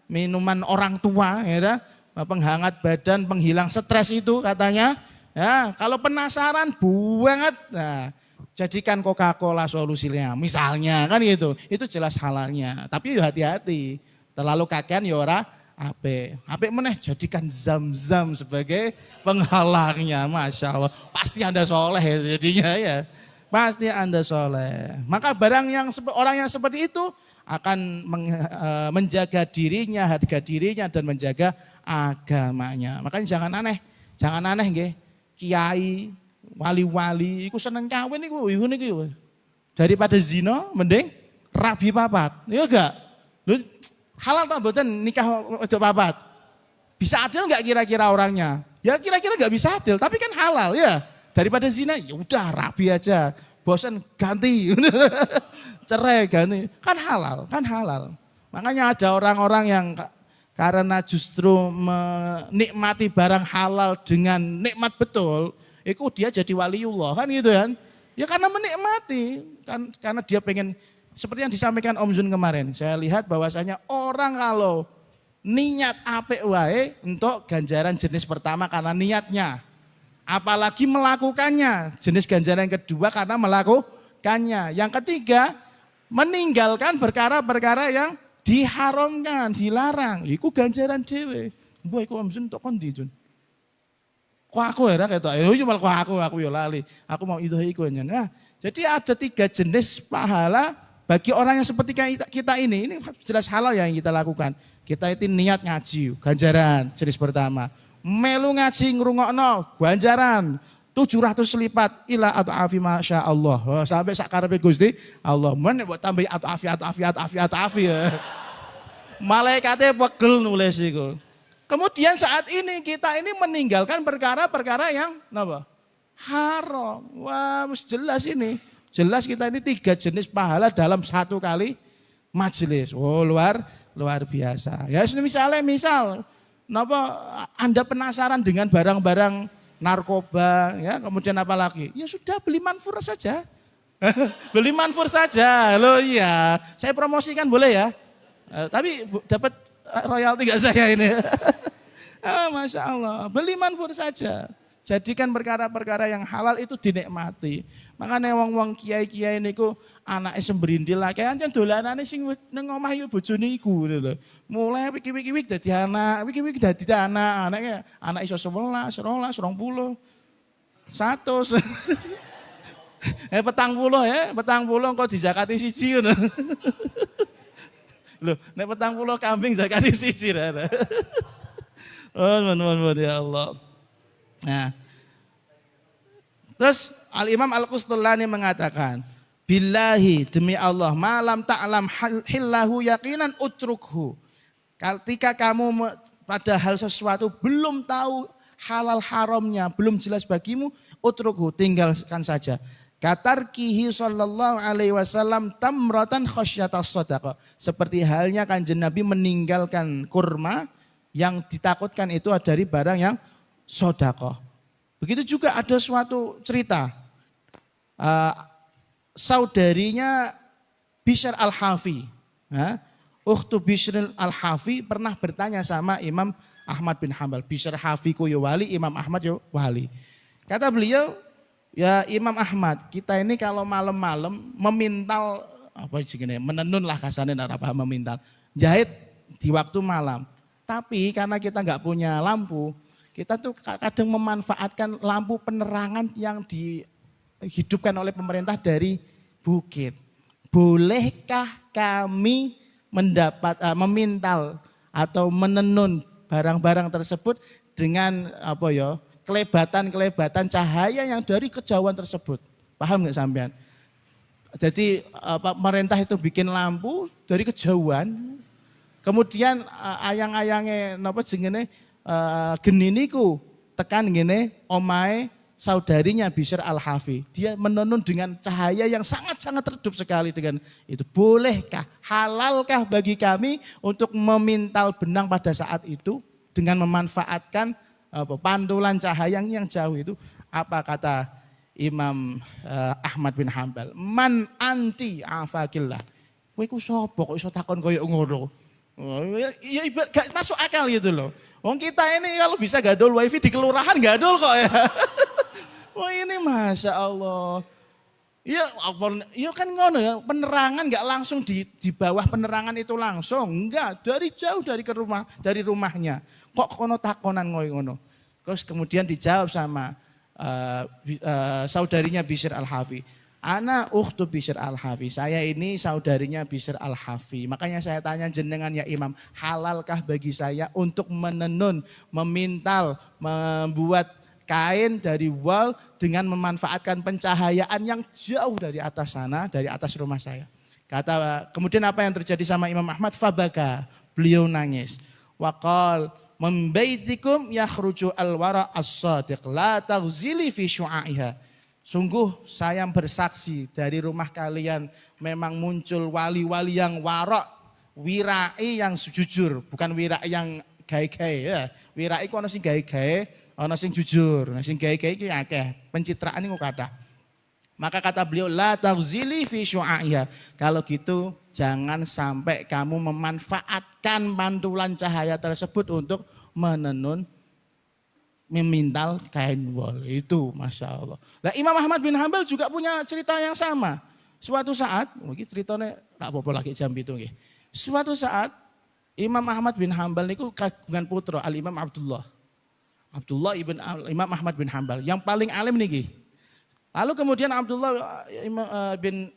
[SPEAKER 1] minuman orang tua, ya, penghangat badan, penghilang stres itu katanya. Ya, kalau penasaran banget, nah, jadikan Coca-Cola solusinya, misalnya kan gitu. Itu jelas halalnya. Tapi hati-hati, terlalu kakean ya ora ape. Ape meneh jadikan zam-zam sebagai penghalangnya, masya Allah. Pasti Anda soleh ya jadinya ya. Pasti Anda soleh. Maka orang yang seperti itu akan menjaga dirinya, harga dirinya dan menjaga agamanya. Makanya jangan aneh nggih. Kiai, wali-wali iku seneng kawin iku niku. Daripada zina mending rabi papat. Ya enggak? Lho halal ta mboten nikah wedok papat? Bisa adil enggak kira-kira orangnya? Ya kira-kira enggak bisa adil, tapi kan halal ya. Daripada zina ya udah rabi aja. Bosan ganti. Cerai ganti. Kan halal. Makanya ada orang-orang yang karena justru menikmati barang halal dengan nikmat betul, itu dia jadi waliullah kan gitu kan. Ya karena menikmati, kan karena dia pengen, seperti yang disampaikan Om Zun kemarin, saya lihat bahwasanya orang kalau niat apik wae untuk ganjaran jenis pertama karena niatnya. Apalagi melakukannya, jenis ganjaran kedua karena melakukannya. Yang ketiga, meninggalkan perkara-perkara yang diharamkan, dilarang. Iku ganjaran dhewe. Mbah iku Om Zun tok kondi Jun. Kok aku ya ketok. Ya cuma aku ya lali. Aku mau itu iku. Nah, jadi ada 3 jenis pahala bagi orang yang seperti kita ini. Ini jelas halal yang kita lakukan. Kita itu niat ngaji, ganjaran jenis pertama. Melu ngaji ngrungokno, ganjaran 700 lipat ila atau afi masya Allah. Oh, sampai sakarepe Gusti Allah. Men buat tambah atau afi ya. Malaikatnya pegel nulis iku. Kemudian saat ini kita ini meninggalkan perkara-perkara yang napa? Haram. Wah, jelas ini. Jelas kita ini 3 jenis pahala dalam 1 kali majelis. Oh, luar biasa. Ya, misal napa Anda penasaran dengan barang-barang narkoba, ya, kemudian apa lagi? Ya sudah beli manfur saja. Beli manfur saja. Loh iya, saya promosikan boleh ya? Tapi dapat royalti gak saya ini? Masya Allah, beli manfur saja. Jadikan perkara-perkara yang halal itu dinikmati. Makanya wong-wong kiai-kiai niku anake sembrindil lah. Kayak ancen dolanane sing nang omah yo bojone iku lho. Mulai wiki-wiki dadi anak, wiki-wiki dadi anak. Anak iso 11, 12, 20. 100. Petang puluh kok dizakati siji ngono. Loh, nek 40 kambing zakati siji ra. Oh, ya Allah. Nah. Terus Al-Imam Al-Qustulani mengatakan, billahi demi Allah, malam ta'lam hillahu yaqinan utrukhu. Ketika kamu pada hal sesuatu belum tahu halal haramnya, belum jelas bagimu, utrukhu, tinggalkan saja. Katarkihi sallallahu alaihi wasallam tamratan khasyatas sadaqah. Seperti halnya Kanjeng Nabi meninggalkan kurma yang ditakutkan itu dari barang yang sedekah. Begitu juga ada suatu cerita. Saudarinya Bishr Al-Hafi. Ukhtu Bishr Al-Hafi pernah bertanya sama Imam Ahmad bin Hanbal. Bishr Hafi ku yo wali, Imam Ahmad yo wali. Kata beliau, ya Imam Ahmad, kita ini kalau malam-malam memintal, menenun lah kasarnya, apa memintal. Jahit di waktu malam. Tapi karena kita nggak punya lampu, kita tuh kadang memanfaatkan lampu penerangan yang dihidupkan oleh pemerintah dari bukit. Bolehkah kami memintal atau menenun barang-barang tersebut dengan kelebatan cahaya yang dari kejauhan tersebut? Paham nggak sampean? Jadi pemerintah itu bikin lampu dari kejauhan. Kemudian ayang-ayangnya geni niku tekan ngene omahe saudarinya Bishr Al-Hafi. Dia menenun dengan cahaya yang sangat-sangat redup sekali dengan itu. Bolehkah, halalkah bagi kami untuk memintal benang pada saat itu dengan memanfaatkan pantulan cahaya yang jauh itu? Apa kata Imam Ahmad bin Hanbal? Man anti afakillah. Kowe iku sapa kok iso takon koyo ngono? Ya gak masuk akal gitu loh. Wong kita ini kalau bisa gadol wifi di kelurahan gadol kok ya. Wah ini Masya Allah. Ya, ya kan ngono ya, penerangan nggak langsung di bawah penerangan itu langsung, enggak, dari jauh dari rumahnya. Kok kono takonan ngono. Terus kemudian dijawab sama saudarinya Bishr Al-Hafi. Ana ukhtu Bishr Al-Hafi, saya ini saudarinya Bishr Al-Hafi. Makanya saya tanya jenengan ya Imam, halalkah bagi saya untuk menenun, memintal, membuat kain dari wol dengan memanfaatkan pencahayaan yang jauh dari atas sana, dari atas rumah saya. Kemudian apa yang terjadi sama Imam Ahmad? Fabaka, beliau nangis. Waqal membaitikum yakhruju alwara as-sadiq la taghzili fi syu'aiha. Sungguh saya bersaksi dari rumah kalian memang muncul wali-wali yang warok, wirai yang jujur, bukan wirai yang gae-gae ya. Wirai ku ana sing gae-gae, ana sing jujur, sing gae-gae iki akeh. Pencitraan niku kathah. Maka kata beliau la taghzili fi syu'aiha. Kalau gitu jangan sampai kamu memanfaatkan pantulan cahaya tersebut untuk menenun, memintal kain wol. Itu Masya Allah. Nah Imam Ahmad bin Hambal juga punya cerita yang sama. Suatu saat, mungkin ceritanya tak apa-apa lagi jam itu. Suatu saat Imam Ahmad bin Hambal niku kagungan putra Al-Imam Abdullah. Abdullah ibn Imam Ahmad bin Hambal yang paling alim niki. Lalu kemudian Abdullah bin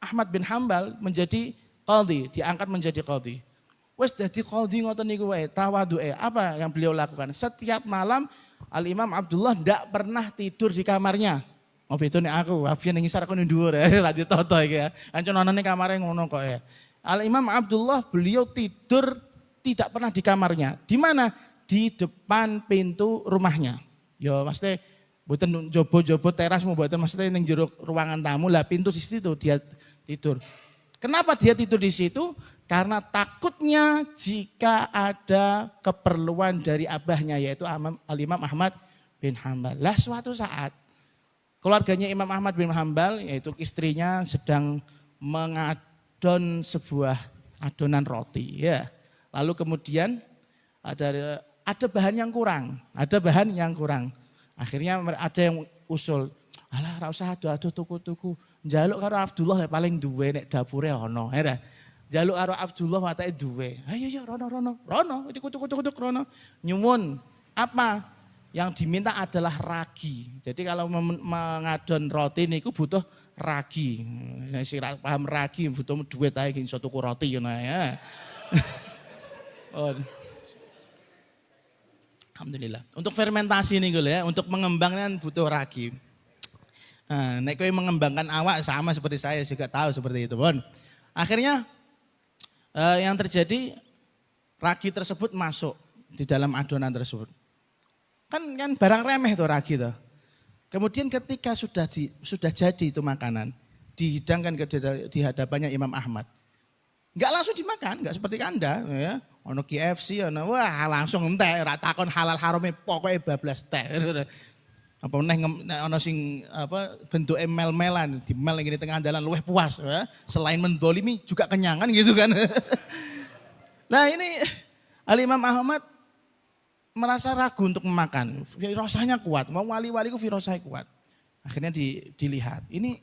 [SPEAKER 1] Ahmad bin Hambal menjadi qadhi, diangkat menjadi qadhi. Wes dadi qadhi ngoten niku wae, tawaduke. Apa yang beliau lakukan? Setiap malam Al-Imam Abdullah ndak pernah tidur di kamarnya. Oh beto nek aku, afian ngisar aku nduwur ya, lanjut toto iki ya. Ancen onone kamare ngono kok ya. Al-Imam Abdullah beliau tidur tidak pernah di kamarnya. Di mana? Di depan pintu rumahnya. Ya maksudnya mboten jobo-jobo teras mboten maksudnya ning jero ruangan tamu lah pintu di situ dia tidur. Kenapa dia tidur di situ? Karena takutnya jika ada keperluan dari abahnya yaitu Al-Imam Ahmad bin Hambal. Lah suatu saat keluarganya Imam Ahmad bin Hambal yaitu istrinya sedang mengadon sebuah adonan roti ya. Lalu kemudian ada bahan yang kurang. Akhirnya ada yang usul, alah ora usah adu-adu tuku-tuku. Njaluk karo Abdullah paling duwe nek dapure ana. Ya. Njaluk karo Abdullah watake duwe. Ayo ya rono. Kutuk rono. Nyuwun. Apa? Yang diminta adalah ragi. Jadi kalau mengadon roti niku butuh ragi. Sira paham ragi butuh duit ae iso tuku roti ngono ya. Oh. Alhamdulillah. Untuk fermentasi nih ya, untuk mengembangkan butuh ragi. Nah, nek kowe mengembangkan awak sama seperti saya juga tahu seperti itu, Bon. Akhirnya yang terjadi ragi tersebut masuk di dalam adonan tersebut. Kan barang remeh tuh ragi tuh. Kemudian ketika sudah jadi itu makanan, dihidangkan di hadapannya Imam Ahmad. Enggak langsung dimakan, enggak seperti Anda ya. Ono KFC, wah langsung entek, ora takon halal harame pokoke bablas teh. Apa meneh ono sing bentuke mel-melan, dimel ngene tengah dalan luwih puas ya. Selain mendolimi juga kenyangan gitu kan. Nah ini Al-Imam Ahmad merasa ragu untuk memakan. Firasahnya kuat, mau wali-wali ku firasahnya kuat. Akhirnya dilihat, ini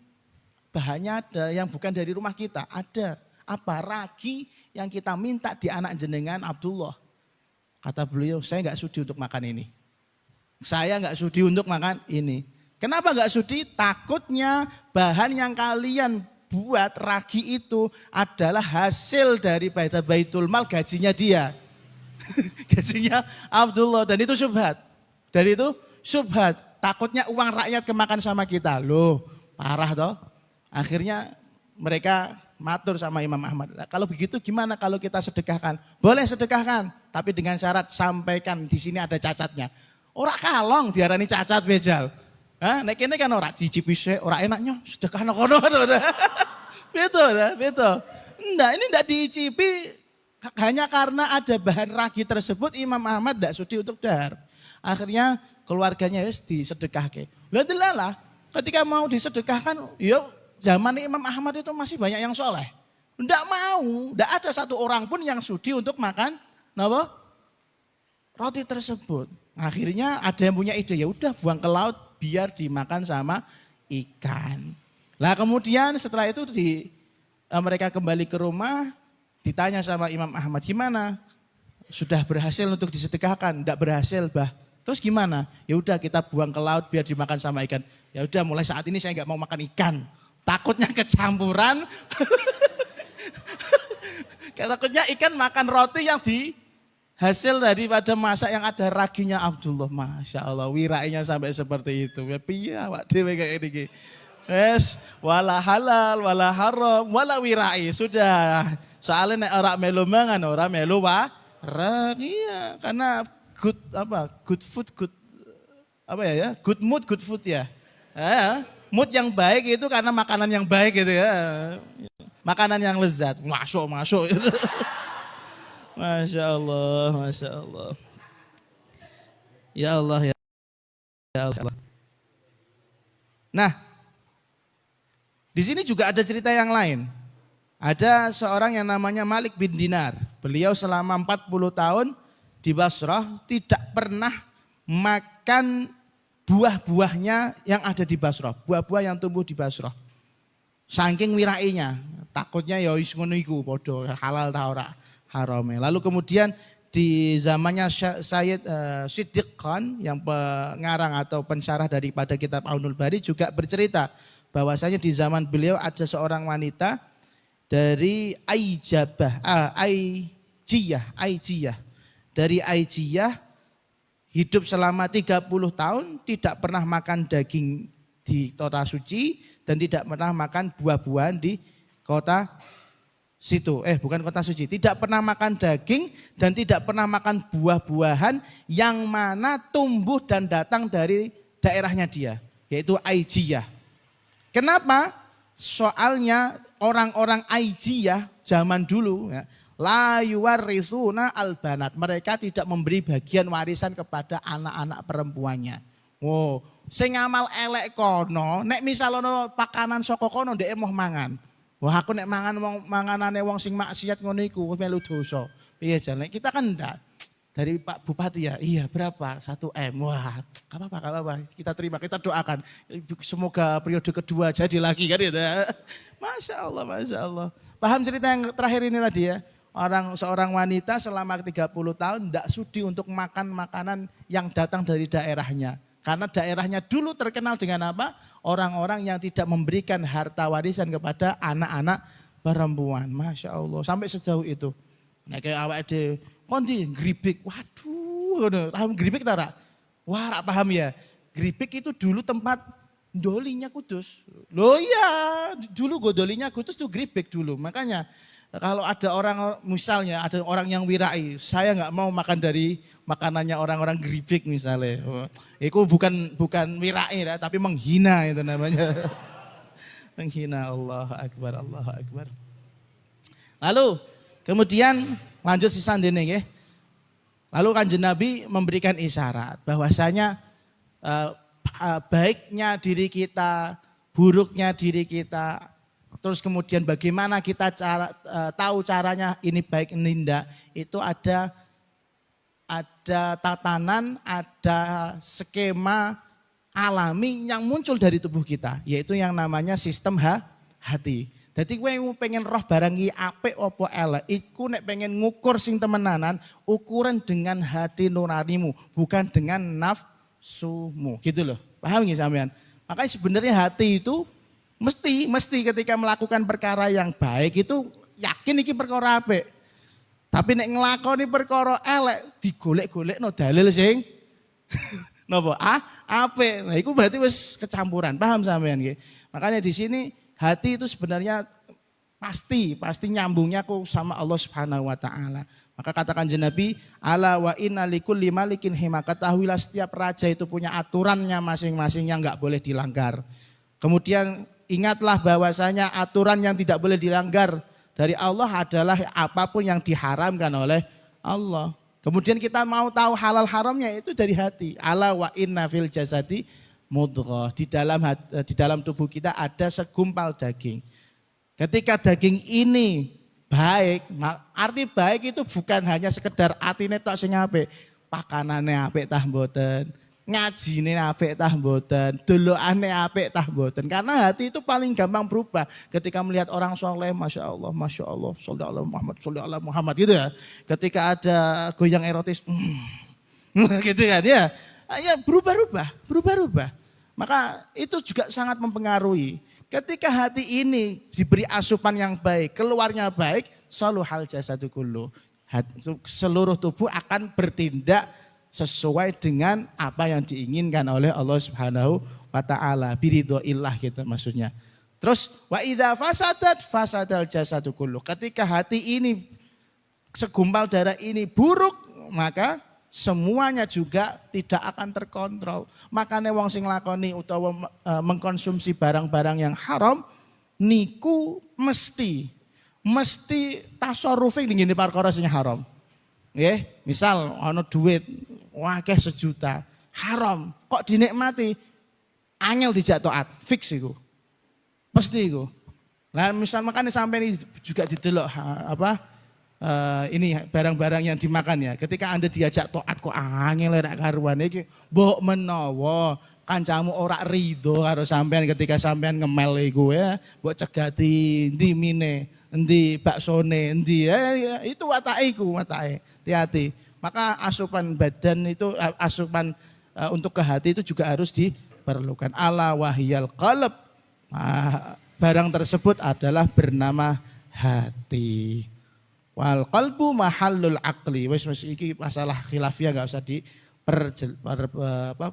[SPEAKER 1] bahannya ada yang bukan dari rumah kita, ada. Apa ragi yang kita minta di anak jenengan Abdullah. Kata beliau, saya enggak sudi untuk makan ini. Saya enggak sudi untuk makan ini. Kenapa enggak sudi? Takutnya bahan yang kalian buat ragi itu adalah hasil daripada Baitul Mal gajinya dia. Gajinya Abdullah dan itu syubhat. Dan itu syubhat. Takutnya uang rakyat kemakan sama kita. Loh parah toh. Akhirnya mereka matur sama Imam Ahmad. Nah, kalau begitu gimana kalau kita sedekahkan? Boleh sedekahkan, tapi dengan syarat sampaikan di sini ada cacatnya. Ora kalong diarani cacat bejal. Hah, nek kene kan ora dicipi sik, ora enaknya sedekahno kono. Betul. Ini enggak dicipi hanya karena ada bahan ragi tersebut Imam Ahmad enggak sudi untuk dahar. Akhirnya keluarganya wis disedekahke. Lah ketika mau disedekahkan, yo zaman Imam Ahmad itu masih banyak yang soleh. Enggak mau, enggak ada satu orang pun yang sudi untuk makan roti tersebut. Akhirnya ada yang punya ide, ya udah buang ke laut biar dimakan sama ikan. Lah kemudian setelah itu mereka kembali ke rumah, ditanya sama Imam Ahmad, gimana? Sudah berhasil untuk disedekahkan? Tidak berhasil, bah. Terus gimana? Ya udah kita buang ke laut biar dimakan sama ikan. Ya udah mulai saat ini saya nggak mau makan ikan. Takutnya kecampuran. Takutnya ikan makan roti yang hasil daripada masak yang ada raginya Abdullah. Masya Allah, wirainya sampai seperti itu. Ya piye awak dhewe kayak ini. Yes, wala halal, wala haram, wala wirai. Sudah. Soalnya nek ora melu mangan, ora melu iya, karena good food, good mood, good food ya. Mood yang baik itu karena makanan yang baik gitu ya. Makanan yang lezat, masuk. Masya Allah, Masya Allah. Ya Allah, ya Allah. Nah, di sini juga ada cerita yang lain. Ada seorang yang namanya Malik bin Dinar. Beliau selama 40 tahun di Basrah tidak pernah makan buah-buahnya yang ada di Basrah. Buah-buah yang tumbuh di Basrah. Saking wirainya, takutnya ya wis ngono iku padha halal ta ora harame. Lalu kemudian di zamannya Sayyid Siddiq Khan yang pengarang atau pensyarah daripada kitab Aunul Bari juga bercerita bahwasanya di zaman beliau ada seorang wanita dari Aijiyah. Dari Aijiyah hidup selama 30 tahun tidak pernah makan daging di kota suci dan tidak pernah makan buah-buahan di kota situ. Bukan kota suci. Tidak pernah makan daging dan tidak pernah makan buah-buahan yang mana tumbuh dan datang dari daerahnya dia, yaitu Aijiyah. Kenapa? Soalnya orang-orang Aijiyah zaman dulu ya, la yuwarrisuna albanat. Mereka tidak memberi bagian warisan kepada anak-anak perempuannya. Oh, sing ngamal elek kono, nek misalono pakanan saka kono ndek emoh mangan. Wah, aku nek mangan manganane wong sing maksiat ngono iku melu dosa. Piye jan? Kita kan ndak. Dari Pak Bupati ya, iya berapa? 1 M. Wah, gak apa-apa. Kita terima, kita doakan. Semoga periode kedua jadi lagi kan gitu ya. Masya Allah. Paham cerita yang terakhir ini tadi ya? Seorang wanita selama 30 tahun tidak sudi untuk makan makanan yang datang dari daerahnya. Karena daerahnya dulu terkenal dengan apa? Orang-orang yang tidak memberikan harta warisan kepada anak-anak perempuan. Masya Allah, sampai sejauh itu. Nah kayak awak ada kondi gribik, waduh, paham gribik tak? Wah, rak paham ya. Gribik itu dulu tempat dolinya Kudus. Loh iya, dulu dolinya Kudus tuh gribik dulu. Makanya kalau ada orang, misalnya ada orang yang wirai, saya nggak mau makan dari makanannya orang-orang gribik misalnya. Itu bukan wirai ya, tapi menghina itu namanya. Menghina. Allah Akbar. Lalu kemudian lanjut sisa dene nggih. Lalu Kanjeng Nabi memberikan isyarat bahwasanya baiknya diri kita, buruknya diri kita, terus kemudian bagaimana kita tahu caranya ini baik ini enggak, itu ada tatanan, ada skema alami yang muncul dari tubuh kita, yaitu yang namanya sistem hati. Jadi kowe pengen roh barang iki apik apa elek, iku nek pengen ngukur sing temenanan, ukuran dengan hati nuranimu, bukan dengan nafsumu. Gitu loh. Paham nggih sampean? Makanya sebenarnya hati itu mesti ketika melakukan perkara yang baik itu yakin iki perkara apik. Tapi nek nglakoni perkara elek, digolek-golekno dalil sing napa? Apik. Nah, iku berarti wis kecampuran. Paham sampean nggih? Makanya di sini hati itu sebenarnya pasti nyambungnya kok sama Allah Subhanahu wa taala. Maka katakan Nabi, ala wa inna likulli malikin hima. Ketahuilah setiap raja itu punya aturannya masing-masing yang enggak boleh dilanggar. Kemudian ingatlah bahwasanya aturan yang tidak boleh dilanggar dari Allah adalah apapun yang diharamkan oleh Allah. Kemudian kita mau tahu halal haramnya itu dari hati. Ala wa inna fil jasadi mudghah. Di dalam tubuh kita ada segumpal daging. Ketika daging ini baik, arti baik itu bukan hanya sekedar atine tok sing apik. pakanane apik tah mboten, ngajine apik tah mboten, delokane apik tah mboten. Karena hati itu paling gampang berubah ketika melihat orang soleh, masya Allah, sholli ala Muhammad gitu ya. Ketika ada goyang erotis, gitu kan ya, ya berubah. Maka itu juga sangat mempengaruhi. Ketika hati ini diberi asupan yang baik, keluarnya baik, saluhal jasadu kullu. Seluruh tubuh akan bertindak sesuai dengan apa yang diinginkan oleh Allah Subhanahu wa taala, biridhoillah gitu maksudnya. Terus wa idza fasadal jasadu kullu. Ketika hati ini segumpal darah ini buruk, maka semuanya juga tidak akan terkontrol. Makanya wong sing lakoni utawa mengkonsumsi barang-barang yang haram niku mesti tasarrufe ning ngene perkara sing haram. Nggih, misal ana duit akeh 1 juta, haram, kok dinikmati angel dijak taat, fix iku. Pasti iku. Nah, misal makanya sampai ini juga didelok ini barang-barang yang dimakan ya. Ketika Anda diajak taat kok angel rek karuan iki, mbok menawa kancamu ora rido karo sampean ketika sampean ngemel iku ya, mbok cegati endi mine, endi baksone, endi ya, itu watake iku, watake. Hati-hati. Maka asupan badan itu asupan untuk ke hati itu juga harus diperlukan. Ala wahiyal qalb. Barang tersebut adalah bernama hati. Wal qalbu mahallul aqli. Wis iki masalah khilafiyah enggak usah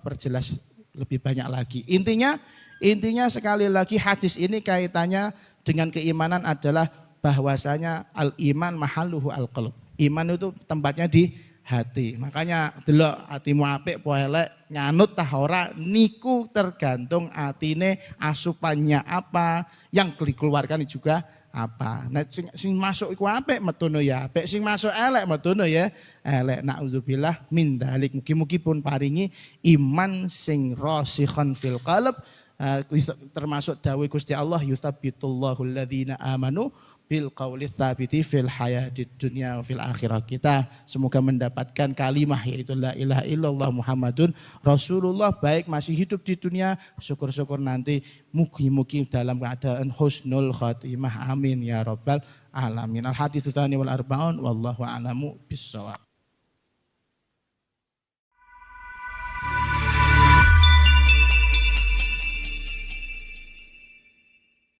[SPEAKER 1] perjelas lebih banyak lagi. Intinya sekali lagi hadis ini kaitannya dengan keimanan adalah bahwasanya al iman mahalluhu al qalb. Iman itu tempatnya di hati. Makanya delok hatimu apik apa elek, nyanut tah ora niku tergantung atine asupannya apa, yang dikeluarkan juga apa. Nah sing masuk iku apik metuno ya apik, sing masuk elek metuno ya elek. Nauzubillah min dzalik. Mugi-mugi pun paringi iman sing rasikhon fil qalb, termasuk dawuh Gusti Allah yutsabbitullahu alladzina amanu bil qauli tsabiti fil hayatid dunya wa fil akhirah. Kita semoga mendapatkan kalimah yaitu la ilaha illallah Muhammadun Rasulullah baik masih hidup di dunia, syukur-syukur nanti mugi-mugi dalam keadaan husnul khatimah. Amin ya rabbal alamin. Al hadits tsani wal arbaun wallahu a'lamu bissawab.